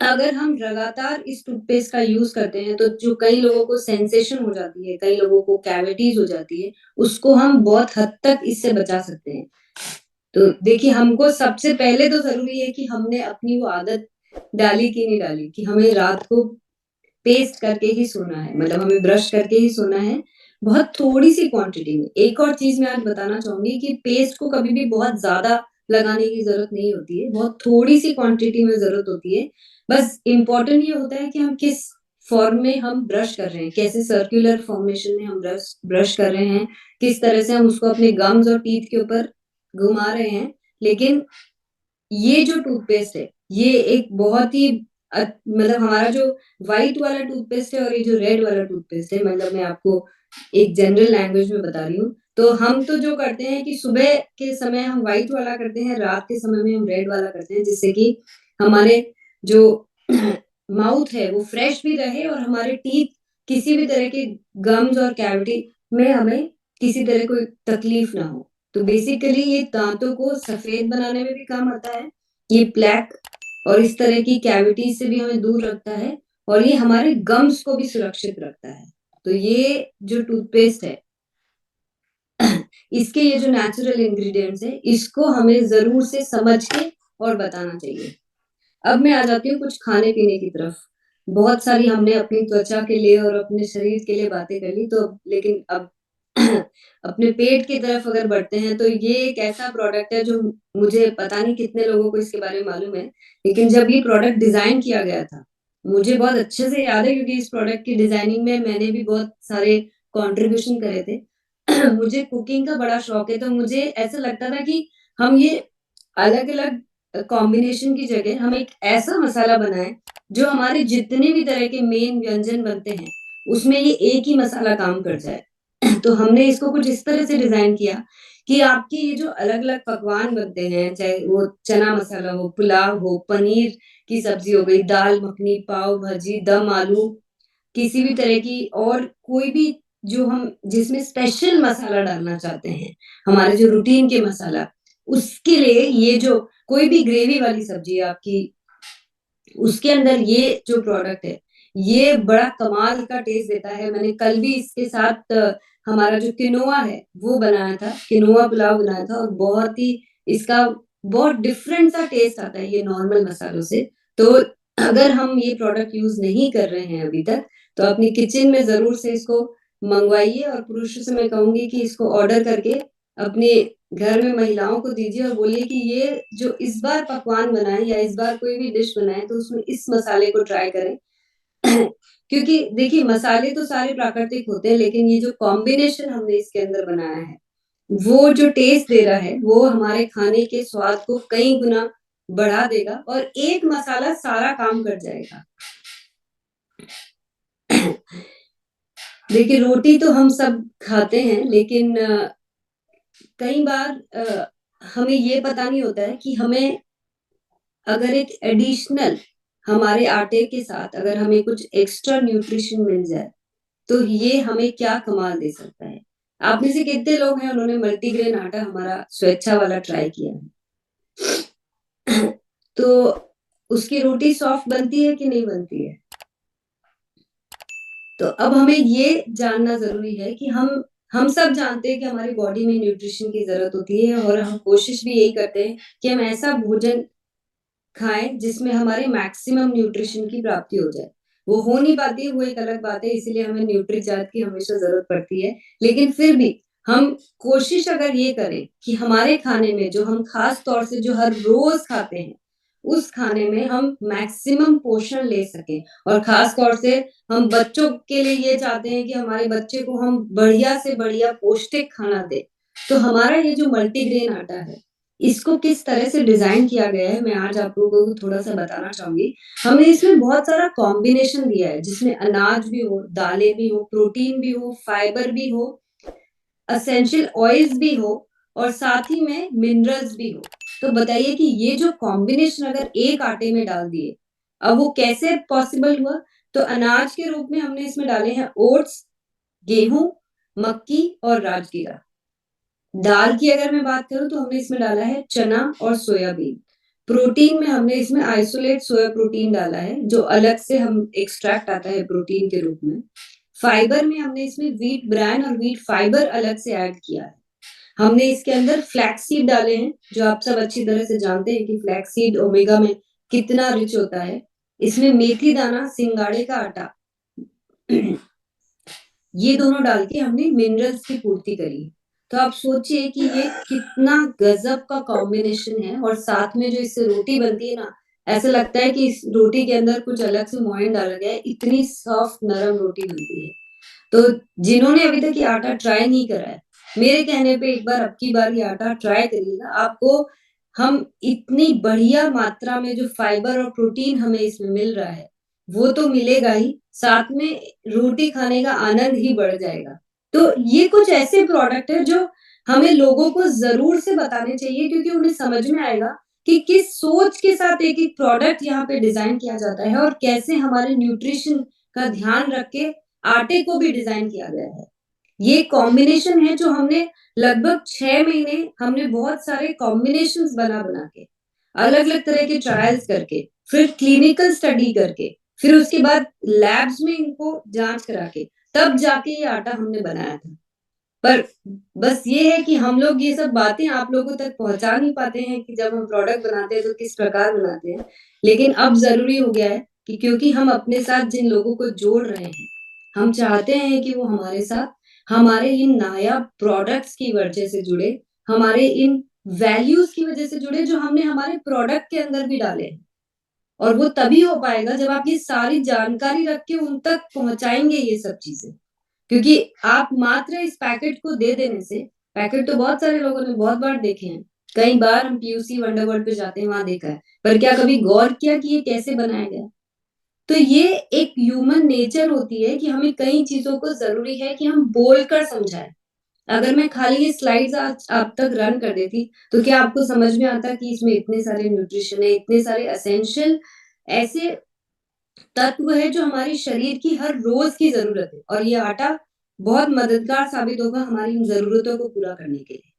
[SPEAKER 1] अगर हम लगातार इस टूथपेस्ट का यूज़ करते हैं, तो जो कई लोगों को सेंसेशन हो जाती है, कई लोगों को कैविटीज़ हो जाती है, उसको हम बहुत हद तक इससे बचा सकते हैं। तो देखिए, हमको सबसे पहले तो ज़रूरी है कि हमने अपनी वो आदत डाली कि नहीं डाली, कि हमें रात को पेस्ट करके ही सोना है, मतलब हमें ब्रश करके ही सोना है, बहुत थोड़ी-सी क्वांटिटी में। एक और चीज़ मैं आज बताना चाहूँगी कि पेस्ट को कभी भी बहुत ज़्यादा लगाने की ज़रूरत नहीं होती है, बहुत थोड़ी-सी क्वांटिटी में ज़रूरत होती है। बस इम्पोर्टेंट ये होता है कि हम किस फॉर्म में हम ब्रश कर रहे हैं, कैसे सर्कुलर फॉर्मेशन में हम ब्रश ब्रश कर रहे हैं, किस तरह से हम उसको अपने गम्स और टीथ के ऊपर घुमा रहे हैं। लेकिन ये जो टूथपेस्ट है, ये एक बहुत ही मतलब हमारा जो व्हाइट वाला टूथपेस्ट है और ये जो रेड वाला टूथपेस्ट है, मतलब मैं आपको एक जनरल लैंग्वेज में बता रही हूँ। तो हम तो जो करते हैं कि सुबह के समय हम व्हाइट वाला करते हैं, रात के समय में हम रेड वाला करते हैं, जिससे कि हमारे जो माउथ है वो फ्रेश भी रहे और हमारे टीथ किसी भी तरह के गम्स और कैविटी में हमें किसी तरह कोई तकलीफ ना हो। तो बेसिकली ये दाँतों को सफ़ेद बनाने में भी काम आता है। ये प्लेक और इस तरह की कैविटीज़ से भी हमें दूर रखता है और ये हमारे गम्स को भी सुरक्षित रखता है। तो ये जो टूथपेस्ट है, इसके ये जो नेचुरल इंग्रीडिएंट्स हैं, इसको हमें ज़रूर से समझ के और बताना चाहिए। अब मैं आ जाती हूँ कुछ खाने-पीने की तरफ। बहुत सारी हमने अपनी त्वचा के लिए और अपने शरीर के लिए बातें कर ली, तो लेकिन अब अपने पेट की तरफ अगर बढ़ते हैं, तो ये एक ऐसा प्रोडक्ट है जो मुझे पता नहीं कितने लोगों को इसके बारे में मालूम है। लेकिन जब ये प्रोडक्ट डिज़ाइन किया गया था, मुझे बहुत अच्छे से याद है क्योंकि इस प्रोडक्ट की डिज़ाइनिंग में मैंने भी बहुत सारे कंट्रीब्यूशन करे थे। मुझे कुकिंग का बड़ा शौक है, तो मुझे ऐसा लगता था कि हम ये अलग-अलग कॉम्बिनेशन की जगह हम एक ऐसा मसाला बनाएँ, जो हमारे जितने भी तरह के मेन व्यंजन बनते हैं, उसमें ये एक ही मसाला काम कर जाए। तो हमने इसको कुछ इस तरह से डिज़ाइन किया कि आपकी ये जो अलग-अलग पकवान बनते हैं, चाहे वो चना मसाला हो, पुलाव हो, पनीर की सब्ज़ी हो गई, दाल मखनी, पाव भाजी, दम आलू, किसी भी तरह की और कोई भी जो हम जिसमें स्पेशल मसाला डालना चाहते हैं, हमारे जो रूटीन के मसाला, उसके लिए ये जो कोई भी ग्रेवी वाली सब्ज़ी है आपकी, उसके अंदर ये जो प्रोडक्ट है, ये बड़ा कमाल का टेस्ट देता है। मैंने कल भी इसके साथ हमारा जो किनोआ है, वो बनाया था, किनोआ पुलाव बनाया था और बहुत ही इसका बहुत डिफरेंट सा टेस्ट आता है ये नॉर्मल मसालों से। तो अगर हम ये प्रोडक्ट यूज़ नहीं कर रहे हैं अभी तक, तो अपनी किचन में ज़रूर से इसको मँगवाइए और पुरुषों से मैं कहूँगी कि इसको ऑर्डर करके अपने घर में महिलाओं को दीजिए और बोलिए कि ये जो इस बार पकवान बनाएँ या इस बार कोई भी डिश बनाएँ तो उसमें इस मसाले को ट्राई करें। क्योंकि देखिए मसाले तो सारे प्राकृतिक होते हैं लेकिन ये जो कॉम्बिनेशन हमने इसके अंदर बनाया है, वो जो टेस्ट दे रहा है, वो हमारे खाने के स्वाद को कई गुना बढ़ा देगा और एक मसाला सारा काम कर जाएगा। देखिए रोटी तो हम सब खाते हैं लेकिन कई बार हमें ये पता नहीं होता है कि हमें अगर एक एडिशनल हमारे आटे के साथ अगर हमें कुछ एक्स्ट्रा न्यूट्रिशन मिल जाए, तो ये हमें क्या कमाल दे सकता है। आप में से कितने लोग हैं उन्होंने मल्टीग्रेन आटा हमारा स्वेच्छा वाला ट्राई किया है? तो उसकी रोटी सॉफ्ट बनती है कि नहीं बनती है? तो अब हमें ये जानना ज़रूरी है कि हम सब जानते हैं कि हमारी बॉडी में न्यूट्रिशन की ज़रूरत होती है और हम कोशिश भी यही करते हैं कि हम ऐसा भोजन खाएँ जिसमें हमारे मैक्सिमम न्यूट्रिशन की प्राप्ति हो जाए। वो हो नहीं पाती है, वो एक अलग बात है, इसीलिए हमें न्यूट्रीचार्ट की हमेशा ज़रूरत पड़ती है। लेकिन फिर भी हम कोशिश अगर ये करें कि हमारे खाने में जो हम ख़ास तौर से जो हर रोज़ खाते हैं, उस खाने में हम मैक्सिमम पोषण ले सकें और ख़ास तौर से हम बच्चों के लिए ये चाहते हैं कि हमारे बच्चे को हम बढ़िया से बढ़िया पौष्टिक खाना दें। तो हमारा ये जो मल्टीग्रेन आटा है, इसको किस तरह से डिज़ाइन किया गया है, मैं आज आप लोगों को थोड़ा-सा बताना चाहूँगी। हमने इसमें बहुत सारा कॉम्बिनेशन दिया है, जिसमें अनाज भी हो, दालें भी हो, प्रोटीन भी हो, फाइबर भी हो, एसेंशियल ऑयल्स भी हो और साथ ही में मिनरल्स भी हो। तो बताइए कि ये जो कॉम्बिनेशन अगर एक आटे में डाल दिए, अब वो कैसे पॉसिबल हुआ? तो अनाज के रूप में हमने इसमें डाले हैं ओट्स, गेहूँ, मक्की और राजगीरा। दाल की अगर मैं बात करूँ तो हमने इसमें डाला है चना और सोयाबीन। प्रोटीन में हमने इसमें आइसोलेट सोया प्रोटीन डाला है, जो अलग से हम एक्सट्रैक्ट आता है प्रोटीन के रूप में। फाइबर में हमने इसमें व्हीट ब्रान और व्हीट फाइबर अलग से ऐड किया है। हमने इसके अंदर फ्लैक्स सीड डाले हैं, जो आप सब अच्छी तरह से जानते हैं कि फ्लैक्स सीड ओमेगा में कितना रिच होता है। इसमें मेथी दाना, सिंगाड़े का आटा ये दोनों डाल के हमने मिनरल्स की पूर्ति करी है। तो आप सोचिए कि ये कितना गज़ब का कॉम्बिनेशन है और साथ में जो इससे रोटी बनती है ना, ऐसा लगता है कि इस रोटी के अंदर कुछ अलग से मोयन डाला गया है, इतनी सॉफ्ट नरम रोटी बनती है। तो जिन्होंने अभी तक ये आटा ट्राई नहीं करा है, मेरे कहने पे एक बार अब की बार ये आटा ट्राई करिएगा। आपको हम इतनी बढ़िया मात्रा में जो फाइबर और प्रोटीन हमें इसमें मिल रहा है, वो तो मिलेगा ही, साथ में रोटी खाने का आनंद ही बढ़ जाएगा। तो ये कुछ ऐसे प्रोडक्ट हैं जो हमें लोगों को ज़रूर से बताने चाहिए क्योंकि उन्हें समझ में आएगा कि किस सोच के साथ एक-एक प्रोडक्ट यहाँ पे डिज़ाइन किया जाता है और कैसे हमारे न्यूट्रिशन का ध्यान रख के आटे को भी डिज़ाइन किया गया है। ये कॉम्बिनेशन है जो हमने लगभग 6 महीने हमने बहुत सारे कॉम्बिनेशंस बना-बना के, अलग-अलग तरह के ट्रायल्स करके, फिर क्लिनिकल स्टडी करके, फिर उसके बाद लैब्स में इनको जाँच करा के, तब जाके ये आटा हमने बनाया था। पर बस ये है कि हम लोग ये सब बातें आप लोगों तक पहुँचा नहीं पाते हैं कि जब हम प्रोडक्ट बनाते हैं तो किस प्रकार बनाते हैं। लेकिन अब ज़रूरी हो गया है कि क्योंकि हम अपने साथ जिन लोगों को जोड़ रहे हैं, हम चाहते हैं कि वो हमारे साथ हमारे इन नायाब प्रोडक्ट्स की वजह से जुड़े, हमारे इन वैल्यूज़ की वजह से जुड़े जो हमने हमारे प्रोडक्ट के अंदर भी डाले हैं। और वो तभी हो पाएगा जब आप ये सारी जानकारी रख के उन तक पहुँचाएँगे ये सब चीज़ें। क्योंकि आप मात्र इस पैकेट को दे देने से, पैकेट तो बहुत सारे लोगों ने बहुत बार देखे हैं। कई बार हम पीयूसी वंडरवर्ल्ड पे जाते हैं, वहाँ देखा है। पर क्या कभी गौर किया कि ये कैसे बनाया गया है? तो ये एक ह्यूमन नेचर होती है कि हमें कई चीज़ों को ज़रूरी है कि हम बोलकर समझाएँ। अगर मैं खाली ये स्लाइड्स आज आप तक रन कर देती, तो क्या आपको समझ में आता कि इसमें इतने सारे न्यूट्रिशन है, इतने सारे एसेंशियल ऐसे तत्व है जो हमारे शरीर की हर रोज़ की ज़रूरत है और ये आटा बहुत मददगार साबित होगा हमारी इन ज़रूरतों को पूरा करने के लिए।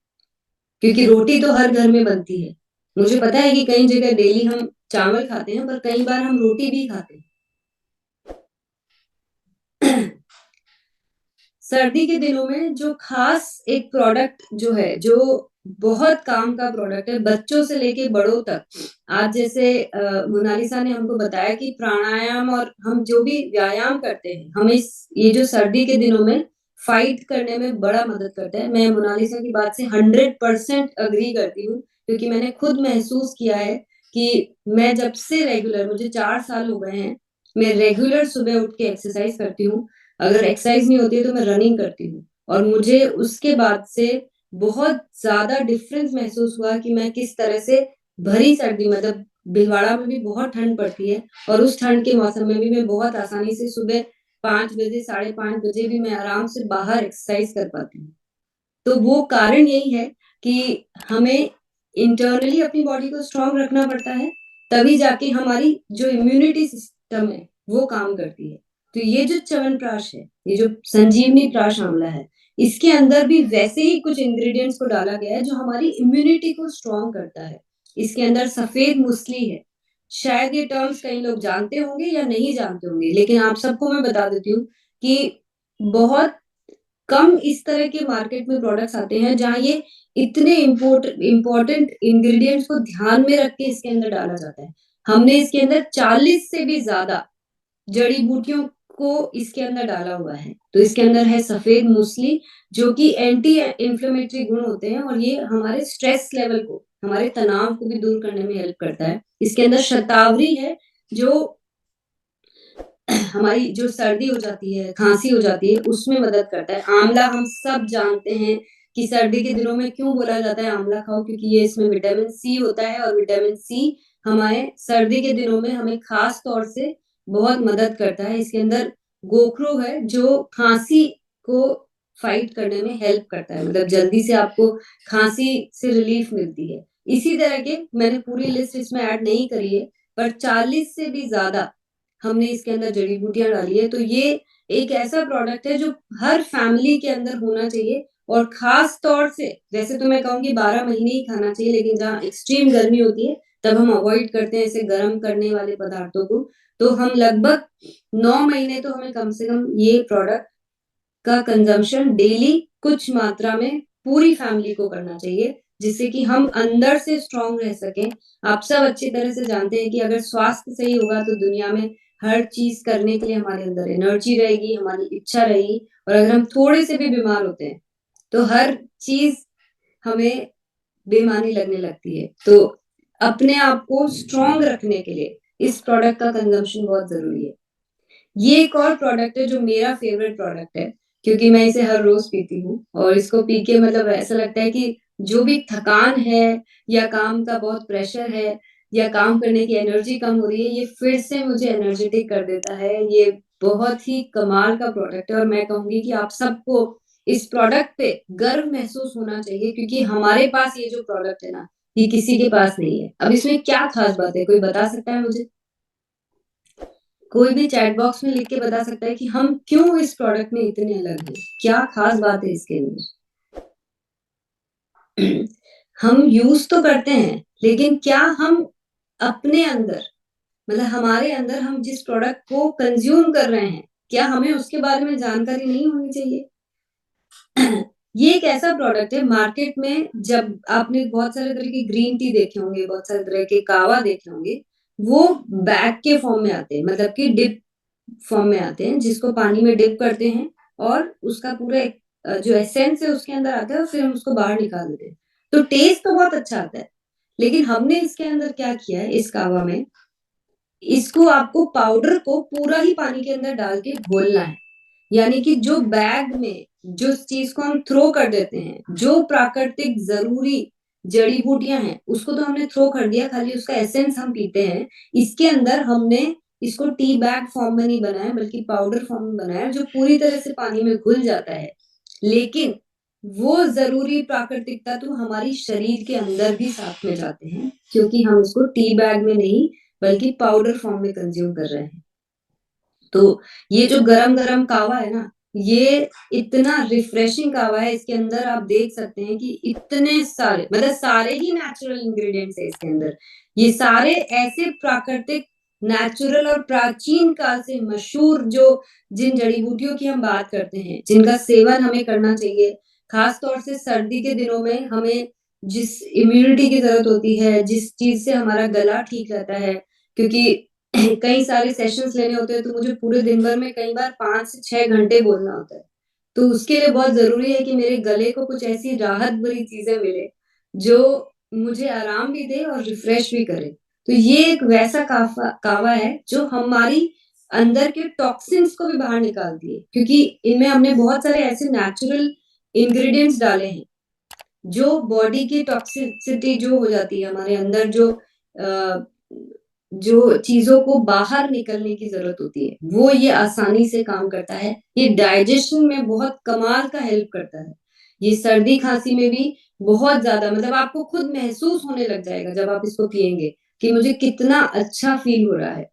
[SPEAKER 1] क्योंकि रोटी तो हर घर में बनती है। मुझे पता है कि कई जगह डेली हम चावल खाते हैं, पर कई बार हम रोटी भी खाते हैं। सर्दी के दिनों में जो खास एक प्रोडक्ट जो है, जो बहुत काम का प्रोडक्ट है, बच्चों से लेके बड़ों तक। आज जैसे मोनालिसा ने हमको बताया कि प्राणायाम और हम जो भी व्यायाम करते हैं, हमें इस ये जो सर्दी के दिनों में फाइट करने में बड़ा मदद करता है। मैं मोनालिसा की बात से 100% एग्री करती हूँ, क्योंकि मैंने खुद महसूस किया है कि मैं जब से रेगुलर मुझे 4 साल हो गए हैं, मैं रेगुलर सुबह उठ के एक्सरसाइज करती हूँ। अगर एक्सरसाइज नहीं होती है तो मैं रनिंग करती हूँ और मुझे उसके बाद से बहुत ज़्यादा डिफरेंस महसूस हुआ कि मैं किस तरह से भरी सर्दी मतलब भिलवाड़ा में भी बहुत ठंड पड़ती है और उस ठंड के मौसम में भी मैं बहुत आसानी से सुबह 5 बजे, साढ़े 5 बजे भी मैं आराम से बाहर एक्सरसाइज कर पाती हूँ। तो वो कारण यही है कि हमें इंटरनली अपनी बॉडी को स्ट्रॉन्ग रखना पड़ता है, तभी जाके हमारी जो इम्यूनिटी सिस्टम है, वो काम करती है। तो ये जो च्यवनप्राश है, ये जो संजीवनी प्राश आंवला है, इसके अंदर भी वैसे ही कुछ इंग्रीडिएंट्स को डाला गया है, जो हमारी इम्यूनिटी को स्ट्रॉन्ग करता है। इसके अंदर सफ़ेद मूसली है। शायद ये टर्म्स कई लोग जानते होंगे या नहीं जानते होंगे, लेकिन आप सबको मैं बता देती हूँ कि बहुत कम इस तरह के मार्केट में प्रोडक्ट्स आते हैं जहाँ ये इतने इम्पोर्टेंट इंग्रीडिएंट्स को ध्यान में रख के इसके अंदर डाला जाता है। हमने इसके अंदर 40 से भी ज़्यादा जड़ी-बूटियों को इसके अंदर डाला हुआ है। तो इसके अंदर है सफ़ेद मूसली जो कि एंटी इन्फ्लेमेटरी गुण होते हैं और ये हमारे स्ट्रेस लेवल को, हमारे तनाव को भी दूर करने में हेल्प करता है। इसके अंदर शतावरी है जो हमारी जो सर्दी हो जाती है, खाँसी हो जाती है, उसमें मदद करता है। आँवला हम सब जानते हैं कि सर्दी के दिनों में क्यों बोला जाता है आँवला खाओ, क्योंकि ये इसमें विटामिन सी होता है और विटामिन सी हमारे सर्दी के दिनों में हमें ख़ास तौर से बहुत मदद करता है। इसके अंदर गोखरू है जो खाँसी को फ़ाइट करने में हेल्प करता है, मतलब जल्दी से आपको खाँसी से रिलीफ़ मिलती है। इसी तरह के मैंने पूरी लिस्ट इसमें ऐड नहीं करी है, पर 40 से भी ज़्यादा हमने इसके अंदर जड़ी-बूटियाँ डाली है, तो ये एक ऐसा प्रोडक्ट है जो हर फैमिली के अंदर होना चाहिए और ख़ास तौर से वैसे तो मैं कहूँगी 12 महीने ही खाना चाहिए, लेकिन जहाँ एक्सट्रीम गर्मी होती है, तब हम अवॉइड करते हैं ऐसे गर्म करने वाले पदार्थों को। तो हम लगभग 9 महीने तो हमें कम से कम ये प्रोडक्ट का कंज़म्पशन डेली कुछ मात्रा में पूरी फैमिली को करना चाहिए, जिससे कि हम अंदर से स्ट्रॉन्ग रह सकें। आप सब अच्छी तरह से जानते हैं कि अगर स्वास्थ्य सही होगा तो दुनिया में हर चीज़ करने के लिए हमारे अंदर एनर्जी रहेगी, हमारी इच्छा रहेगी और अगर हम थोड़े से भी बीमार होते हैं, तो हर चीज़ हमें बेईमानी लगने लगती है। तो अपने आप को स्ट्रॉन्ग रखने के लिए इस प्रोडक्ट का कंज़म्पशन बहुत ज़रूरी है। ये एक और प्रोडक्ट है जो मेरा फ़ेवरेट प्रोडक्ट है, क्योंकि मैं इसे हर रोज़ पीती हूँ और इसको पी के मतलब ऐसा लगता है कि जो भी थकान है या काम का बहुत प्रेशर है या काम करने की एनर्जी कम हो रही है, ये फिर से मुझे एनर्जेटिक कर देता है। ये बहुत ही कमाल का प्रोडक्ट है और मैं कहूँगी कि आप सबको इस प्रोडक्ट पे गर्व महसूस होना चाहिए, क्योंकि हमारे पास ये जो प्रोडक्ट है ना, ये किसी के पास नहीं है। अब इसमें क्या ख़ास बात है? कोई बता सकता है मुझे? कोई भी चैट बॉक्स में लिख के बता सकता है कि हम क्यों इस प्रोडक्ट में इतने अलग हैं? क्या ख़ास बात है इसके अंदर? हम यूज़ तो करते हैं, लेकिन क्या हम अपने अंदर मतलब हमारे अंदर हम जिस प्रोडक्ट को कंज़्यूम कर रहे हैं, क्या हमें उसके बारे में जानकारी नहीं होनी चाहिए? ये एक ऐसा प्रोडक्ट है मार्केट में जब आपने बहुत सारे तरह के ग्रीन टी देखे होंगे, बहुत सारे तरह के कहवा देखे होंगे, वो बैग के फॉर्म में आते हैं, मतलब कि डिप फॉर्म में आते हैं, जिसको पानी में डिप करते हैं और उसका पूरा एक जो एसेंस है उसके अंदर आता है और फिर हम उसको बाहर निकाल देते हैं। तो टेस्ट तो बहुत अच्छा आता है, लेकिन हमने इसके अंदर क्या किया है इस कहवा में इसको आपको पाउडर को पूरा ही पानी के अंदर डाल के घोलना है। यानी कि जो बैग में जो चीज को हम थ्रो कर देते हैं, जो प्राकृतिक जरूरी जड़ी बूटियां हैं, उसको तो हमने थ्रो कर दिया, खाली उसका एसेंस हम पीते हैं। इसके अंदर हमने इसको टी बैग फॉर्म में नहीं बनाया, बल्कि पाउडर फॉर्म में बनाया, जो पूरी तरह से पानी में घुल जाता है। लेकिन वो जरूरी प्राकृतिक तत्व हमारी शरीर के अंदर भी साथ में जाते हैं, क्योंकि हम उसको टी बैग में नहीं बल्कि पाउडर फॉर्म में कंज्यूम कर रहे हैं। तो ये जो गरम गरम कावा है ना, ये इतना रिफ्रेशिंग कावा है। इसके अंदर आप देख सकते हैं कि इतने सारे, मतलब सारे ही नेचुरल इंग्रेडिएंट्स है इसके अंदर। ये सारे ऐसे प्राकृतिक, नेचुरल और प्राचीन काल से मशहूर जो जिन जड़ी बूटियों की हम बात करते हैं, जिनका सेवन हमें करना चाहिए, खास तौर से सर्दी के दिनों में हमें जिस इम्यूनिटी की जरूरत होती है, जिस चीज से हमारा गला ठीक रहता है, क्योंकि कई सारे सेशंस लेने होते हैं, तो मुझे पूरे दिन भर में कई बार 5 से 6 घंटे बोलना होता है। तो उसके लिए बहुत जरूरी है कि मेरे गले को कुछ ऐसी राहत भरी चीजें मिले जो मुझे आराम भी दे और रिफ्रेश भी करे। तो ये एक वैसा कावा है जो हमारी अंदर के टॉक्सिन्स को भी बाहर निकालती है, क्योंकि इनमें हमने बहुत सारे ऐसे नेचुरल इंग्रेडिएंट्स डाले हैं जो बॉडी की टॉक्सिसिटी जो हो जाती है हमारे अंदर, जो चीजों को बाहर निकलने की जरूरत होती है, वो ये आसानी से काम करता है। ये डाइजेशन में बहुत कमाल का हेल्प करता है। ये सर्दी खांसी में भी बहुत ज्यादा, मतलब आपको खुद महसूस होने लग जाएगा जब आप इसको पियेंगे कि मुझे कितना अच्छा फील हो रहा है।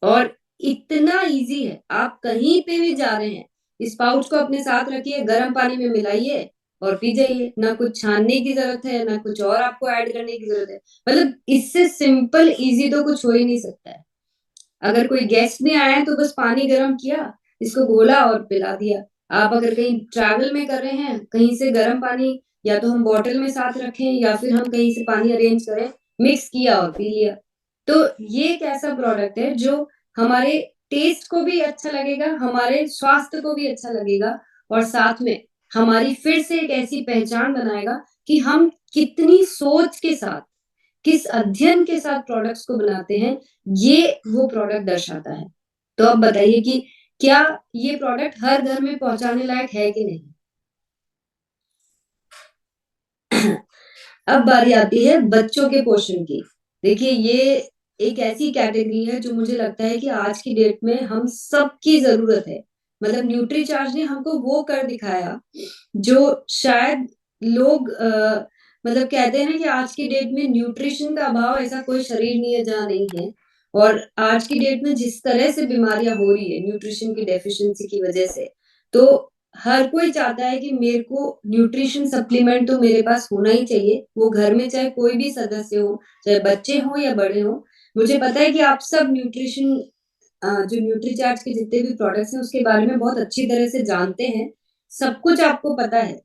[SPEAKER 1] और इतना इजी है, आप कहीं पे भी जा रहे हैं, इस पाउच को अपने साथ रखिए, गर्म पानी में मिलाइए और पी जाइए। ना कुछ छानने की जरूरत है, ना कुछ और आपको ऐड करने की जरूरत है। मतलब इससे सिंपल इजी तो कुछ हो ही नहीं सकता है। अगर कोई गेस्ट भी आए तो बस पानी गर्म किया, इसको घोला और पिला दिया। आप अगर कहीं ट्रैवल में कर रहे हैं, कहीं से गर्म पानी या तो हम बॉटल में साथ रखें या फिर हम कहीं से पानी अरेंज करें, मिक्स किया और पी लिया। तो ये एक ऐसा प्रोडक्ट है जो हमारे टेस्ट को भी अच्छा लगेगा, हमारे स्वास्थ्य को भी अच्छा लगेगा, और साथ में हमारी फिर से एक ऐसी पहचान बनाएगा कि हम कितनी सोच के साथ, किस अध्ययन के साथ प्रोडक्ट्स को बनाते हैं, ये वो प्रोडक्ट दर्शाता है। तो अब बताइए कि क्या ये प्रोडक्ट हर घर में पहुंचाने लायक है कि नहीं? अब बारी आती है बच्चों के पोषण की। देखिए, ये एक ऐसी कैटेगरी है जो मुझे लगता है कि आज की डेट में हम सबकी जरूरत है। मतलब न्यूट्रीचार्ज ने हमको वो कर दिखाया जो शायद लोग मतलब कहते हैं ना कि आज की डेट में न्यूट्रिशन का अभाव ऐसा कोई शरीर नहीं है जहाँ नहीं है। और आज की डेट में जिस तरह से बीमारियां हो रही है न्यूट्रिशन की डेफिशिएंसी की वजह से, तो हर कोई चाहता है कि मेरे को न्यूट्रिशन सप्लीमेंट तो मेरे पास होना ही चाहिए, वो घर में चाहे कोई भी सदस्य हो, चाहे बच्चे हो या बड़े हो। मुझे पता है कि आप सब न्यूट्रिशन, जो न्यूट्रीचार्ज के जितने भी प्रोडक्ट्स हैं उसके बारे में बहुत अच्छी तरह से जानते हैं, सब कुछ आपको पता है।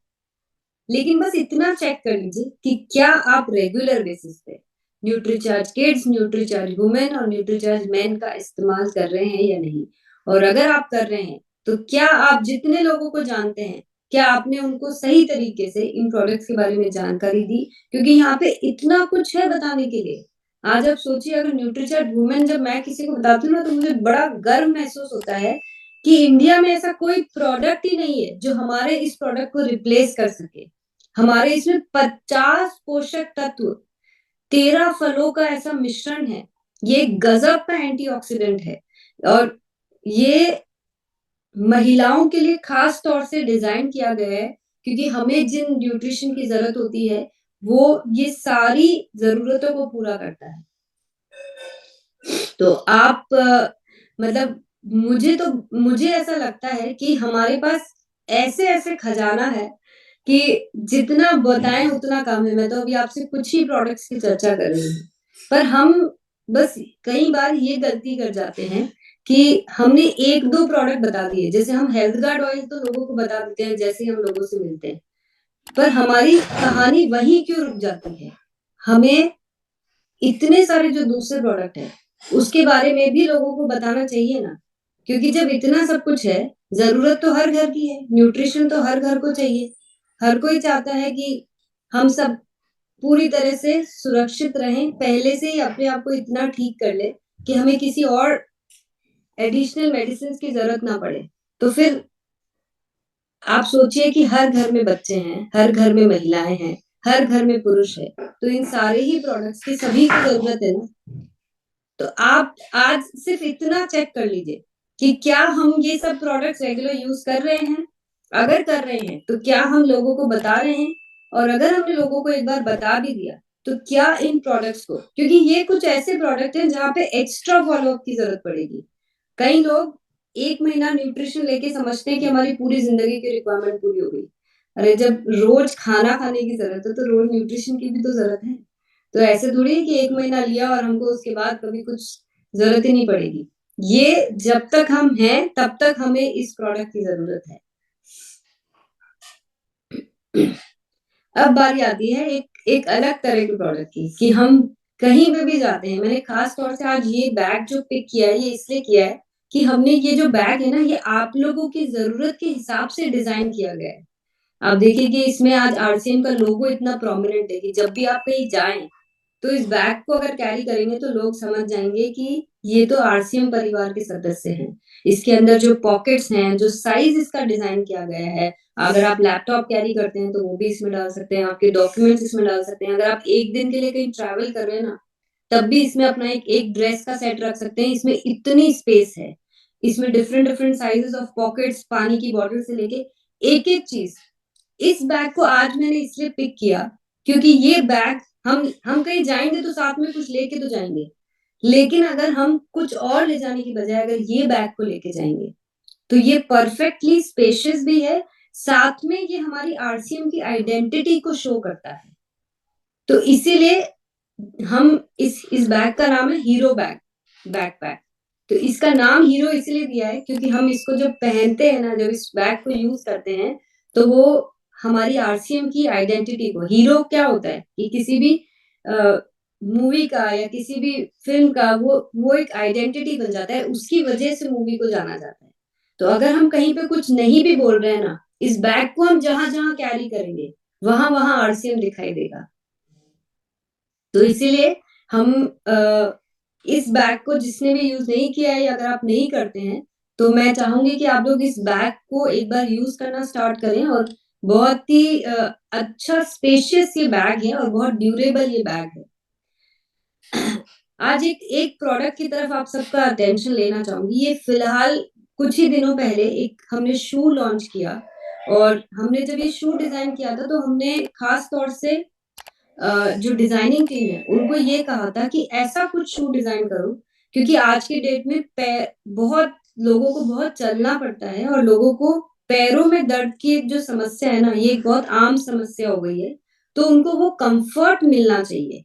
[SPEAKER 1] लेकिन बस इतना चेक कर लीजिए कि क्या आप रेगुलर बेसिस पे न्यूट्रीचार्ज किड्स, न्यूट्रीचार्ज वुमेन और न्यूट्रीचार्ज मेन का इस्तेमाल कर रहे हैं या नहीं। और अगर आप कर रहे हैं तो क्या आप जितने लोगों को जानते हैं, क्या आपने उनको सही तरीके से इन प्रोडक्ट्स के बारे में जानकारी दी? क्योंकि यहाँ पे इतना कुछ है बताने के लिए। आज आप सोचिए, अगर न्यूट्रीचार्ज वुमेन जब मैं किसी को बताती हूँ ना, तो मुझे बड़ा गर्व महसूस होता है कि इंडिया में ऐसा कोई प्रोडक्ट ही नहीं है जो हमारे इस प्रोडक्ट को रिप्लेस कर सके। हमारे इसमें 50 पोषक तत्व, 13 फलों का ऐसा मिश्रण है। ये गजब का एंटीऑक्सीडेंट है। और ये महिलाओं के लिए खास तौर से डिजाइन किया गया है, क्योंकि हमें जिन न्यूट्रिशन की जरूरत होती है वो ये सारी जरूरतों को पूरा करता है। तो आप मतलब मुझे ऐसा लगता है कि हमारे पास ऐसे ऐसे खजाना है कि जितना बताएं उतना कम है। मैं तो अभी आपसे कुछ ही प्रोडक्ट्स की चर्चा कर रही हूँ, पर हम बस कई बार ये गलती कर जाते हैं कि हमने एक दो प्रोडक्ट बता दिए। जैसे हम हेल्थ गार्ड ऑयल तो लोगों को बता देते हैं जैसे ही हम लोगों से मिलते हैं, पर हमारी कहानी वहीं क्यों रुक जाती है? हमें इतने सारे जो दूसरे प्रोडक्ट है उसके बारे में भी लोगों को बताना चाहिए ना। क्योंकि जब इतना सब कुछ है, जरूरत तो हर घर की है, न्यूट्रिशन तो हर घर को चाहिए। हर कोई चाहता है कि हम सब पूरी तरह से सुरक्षित रहें, पहले से ही अपने आप को इतना ठीक कर ले कि हमें किसी और एडिशनल मेडिसिन की ज़रूरत ना पड़े। तो फिर आप सोचिए कि हर घर में बच्चे हैं, हर घर में महिलाएँ हैं, हर घर में पुरुष है, तो इन सारे ही प्रोडक्ट्स की सभी को ज़रूरत है ना। तो आप आज सिर्फ़ इतना चेक कर लीजिए कि क्या हम ये सब प्रोडक्ट्स रेगुलर यूज़ कर रहे हैं? अगर कर रहे हैं, तो क्या हम लोगों को बता रहे हैं? और अगर हमने लोगों को एक बार बता भी दिया, तो क्या इन प्रोडक्ट्स को, क्योंकि ये कुछ ऐसे प्रोडक्ट हैं जहाँ पे एक्स्ट्रा फ़ॉलो-अप की ज़रूरत पड़ेगी। कई लोग 1 महीना न्यूट्रिशन लेके समझते हैं कि हमारी पूरी ज़िंदगी की रिक्वायरमेंट पूरी हो गई। अरे जब रोज़ खाना खाने की ज़रूरत है, तो रोज़ न्यूट्रिशन की भी तो ज़रूरत है। तो ऐसे थोड़ी है कि 1 महीना लिया और हमको उसके बाद कभी कुछ ज़रूरत ही नहीं पड़ेगी। ये जब तक हम हैं, तब तक हमें इस प्रोडक्ट की ज़रूरत है। अब बारी आती है एक एक अलग तरह के प्रोडक्ट की कि हम कहीं पे भी जाते हैं, मैंने ख़ास तौर से आज ये बैग जो पिक किया है, ये इसलिए किया है कि हमने ये जो बैग है ना, ये आप लोगों की ज़रूरत के हिसाब से डिज़ाइन किया गया है। आप देखिए कि इसमें आज आरसीएम का लोगो इतना प्रोमिनेंट है कि जब भी आप कहीं जाएँ, तो इस बैग को अगर कैरी करेंगे तो लोग समझ जाएँगे कि ये तो आरसीएम परिवार के सदस्य हैं। इसके अंदर जो पॉकेट्स हैं, जो साइज़ इसका डिज़ाइन किया गया है, अगर आप लैपटॉप कैरी करते हैं तो वो भी इसमें डाल सकते हैं, आपके डॉक्यूमेंट्स इसमें डाल सकते हैं। अगर आप 1 दिन के लिए कहीं ट्रैवल कर रहे हैं ना, तब भी इसमें अपना एक ड्रेस का सेट रख सकते हैं। इसमें इतनी स्पेस है। इसमें different different sizes of pockets, पानी की बॉटल से लेके एक-एक चीज़। इस बैग को आज मैंने इसलिए पिक किया क्योंकि ये बैग हम कहीं जाएँगे तो साथ में कुछ लेके तो जाएँगे। लेकिन अगर हम कुछ और ले जाने की बजाय अगर ये बैग को लेके जाएँगे, तो ये परफेक्टली स्पेशियस भी है, साथ में ये हमारी आरसीएम की आइडेंटिटी को शो करता है। तो इसीलिए हम इस बैग का नाम है हीरो बैग, बैकपैक। तो इसका नाम हीरो इसलिए दिया है क्योंकि हम इसको जब पहनते हैं ना, जब इस बैग को यूज़ करते हैं, तो वो हमारी आरसीएम की आइडेंटिटी को, हीरो क्या होता है कि किसी भी अ, मूवी का या किसी भी फ़िल्म का वो एक आइडेंटिटी बन जाता है, उसकी वजह से मूवी को जाना जाता है। तो अगर हम कहीं पे कुछ नहीं भी बोल रहे हैं ना, इस बैग को हम जहाँ-जहाँ कैरी करेंगे, वहाँ-वहाँ आरसीएम दिखाई देगा। तो इसीलिए हम इस बैग को जिसने भी यूज़ नहीं किया है या अगर आप नहीं करते हैं, तो मैं चाहूँगी कि आप लोग इस बैग को एक बार यूज़ करना स्टार्ट करें और बहुत ही अच्छा स्पेशियस ये बैग है और बहुत ड्यूरेबल ये बैग है। आज एक एक प्रोडक्ट की तरफ आप सबका अटेंशन लेना चाहूँगी। ये फ़िलहाल कुछ ही दिनों पहले एक हमने शू लॉन्च किया और हमने जब ये शू डिज़ाइन किया था, तो हमने ख़ास तौर से जो डिजाइनिंग टीम है, उनको ये कहा था कि ऐसा कुछ शू डिजाइन करो क्योंकि आज की डेट में बहुत लोगों को बहुत चलना पड़ता है और लोगों को पैरों में दर्द की एक जो समस्या है ना, ये एक बहुत आम समस्या हो गई है। तो उनको वो कम्फर्ट मिलना चाहिए।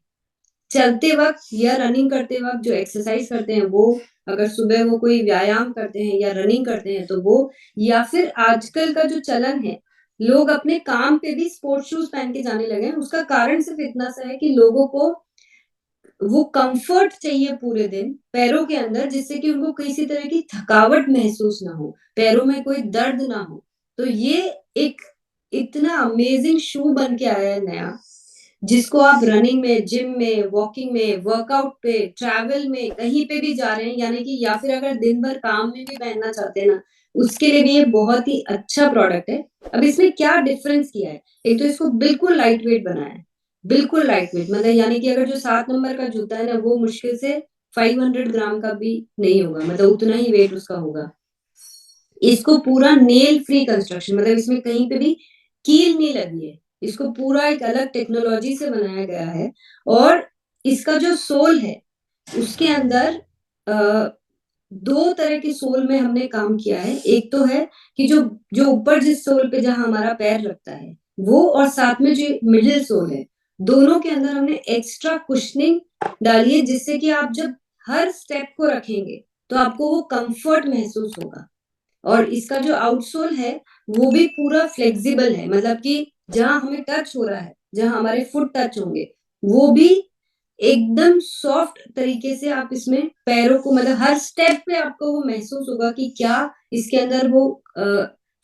[SPEAKER 1] चलते वक़्त या रनिंग करते वक़्त जो एक्सरसाइज़ करते हैं वो, अगर सुबह वो कोई व्यायाम करते हैं या रनिंग करते हैं तो वो, या फिर आजकल का जो चलन है, लोग अपने काम पे भी स्पोर्ट्स शूज़ पहन के जाने लगे हैं। उसका कारण सिर्फ़ इतना सा है कि लोगों को वो कम्फ़र्ट चाहिए पूरे दिन पैरों के अंदर, जिससे कि उनको किसी तरह की थकावट महसूस ना हो, पैरों में कोई दर्द ना हो। तो ये एक इतना अमेज़िंग शू बन के आया है नया, जिसको आप रनिंग में, जिम में, वॉकिंग में, वर्कआउट पे, ट्रैवल में, कहीं पे भी जा रहे हैं, यानी कि या फिर अगर दिन भर काम में भी पहनना चाहते हैं ना, उसके लिए भी ये बहुत ही अच्छा प्रोडक्ट है। अब इसमें क्या डिफरेंस किया है? एक तो इसको बिल्कुल लाइट वेट बनाया है, बिल्कुल लाइट वेट, मतलब यानी कि अगर जो 7 नंबर का जूता है ना, वो मुश्किल से 500 ग्राम का भी नहीं होगा, मतलब उतना ही वेट उसका होगा। इसको पूरा नेल फ्री कंस्ट्रक्शन, मतलब इसमें कहीं पे भी कील नहीं लगी है। इसको पूरा एक अलग टेक्नोलॉजी से बनाया गया है और इसका जो सोल है, उसके अंदर अ, 2 तरह के सोल में हमने काम किया है। एक तो है कि जो जो ऊपर जिस सोल पे जहाँ हमारा पैर लगता है, वो, और साथ में जो मिडल सोल है, दोनों के अंदर हमने एक्स्ट्रा कुशनिंग डाली है, जिससे कि आप जब हर स्टेप को रखेंगे, तो आपको वो कम्फर्ट महसूस होगा। और इसका जो आउटसोल है, वो भी पूरा फ्लेक्सिबल है, मतलब कि जहाँ हमें टच हो रहा है, जहाँ हमारे फुट टच होंगे, वो भी एकदम सॉफ्ट तरीके से आप इसमें पैरों को, मतलब हर स्टेप पे आपको वो महसूस होगा कि क्या इसके अंदर वो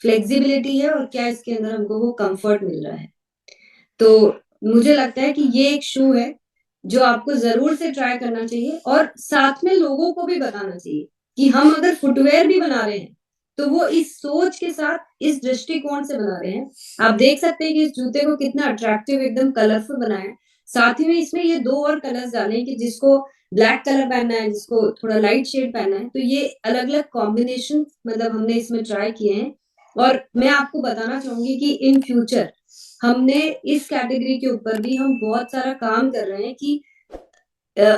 [SPEAKER 1] फ्लेक्सिबिलिटी है और क्या इसके अंदर हमको वो कम्फर्ट मिल रहा है। तो मुझे लगता है कि ये एक शू है जो आपको ज़रूर से ट्राई करना चाहिए और साथ में लोगों को भी बताना चाहिए कि हम अगर फुटवियर भी बना रहे हैं, तो वो इस सोच के साथ, इस दृष्टिकोण से बना रहे हैं। आप देख सकते हैं कि इस जूते को कितना अट्रैक्टिव एकदम कलरफुल बनाया है। साथ ही में इसमें ये 2 और कलर्स डाले हैं कि जिसको ब्लैक कलर पहनना है, जिसको थोड़ा लाइट शेड पहनना है, तो ये अलग-अलग कॉम्बिनेशन मतलब हमने इसमें ट्राई किए हैं और मैं आपको बताना चाहूँगी कि इन फ्यूचर हमने इस कैटेगरी के ऊपर भी हम बहुत सारा काम कर रहे हैं कि अ,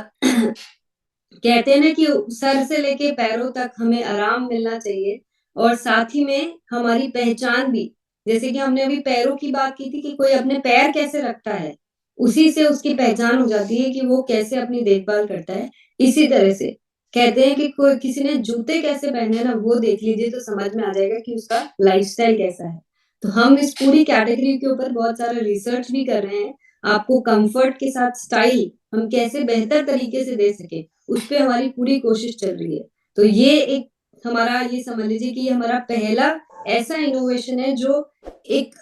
[SPEAKER 1] कहते हैं ना कि सर से लेके पैरों तक हमें आराम मिलना चाहिए और साथ ही में हमारी पहचान भी, जैसे कि हमने अभी पैरों की बात की थी कि कोई अपने पैर कैसे रखता है, उसी से उसकी पहचान हो जाती है कि वो कैसे अपनी देखभाल करता है। इसी तरह से कहते हैं कि कोई किसी ने जूते कैसे पहने हैं ना, वो देख लीजिए तो समझ में आ जाएगा कि उसका लाइफ़स्टाइल कैसा है। तो हम इस पूरी कैटेगरी के ऊपर बहुत सारा रिसर्च भी कर रहे हैं, आपको कम्फर्ट के साथ स्टाइल हम कैसे बेहतर तरीके से दे सकें। उसपे हमारी पूरी कोशिश चल रही है। तो ये एक हमारा ये समझ लीजिए कि ये हमारा पहला ऐसा इनोवेशन है जो एक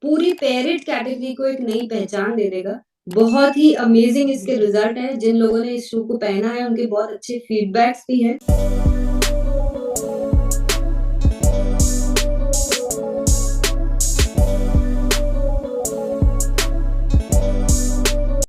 [SPEAKER 1] पूरी पैरेट कैटेगरी को एक नई पहचान दे देगा। बहुत ही अमेज़िंग इसके रिज़ल्ट हैं, जिन लोगों ने इस शू को पहना है उनके बहुत अच्छे फीडबैक्स भी हैं।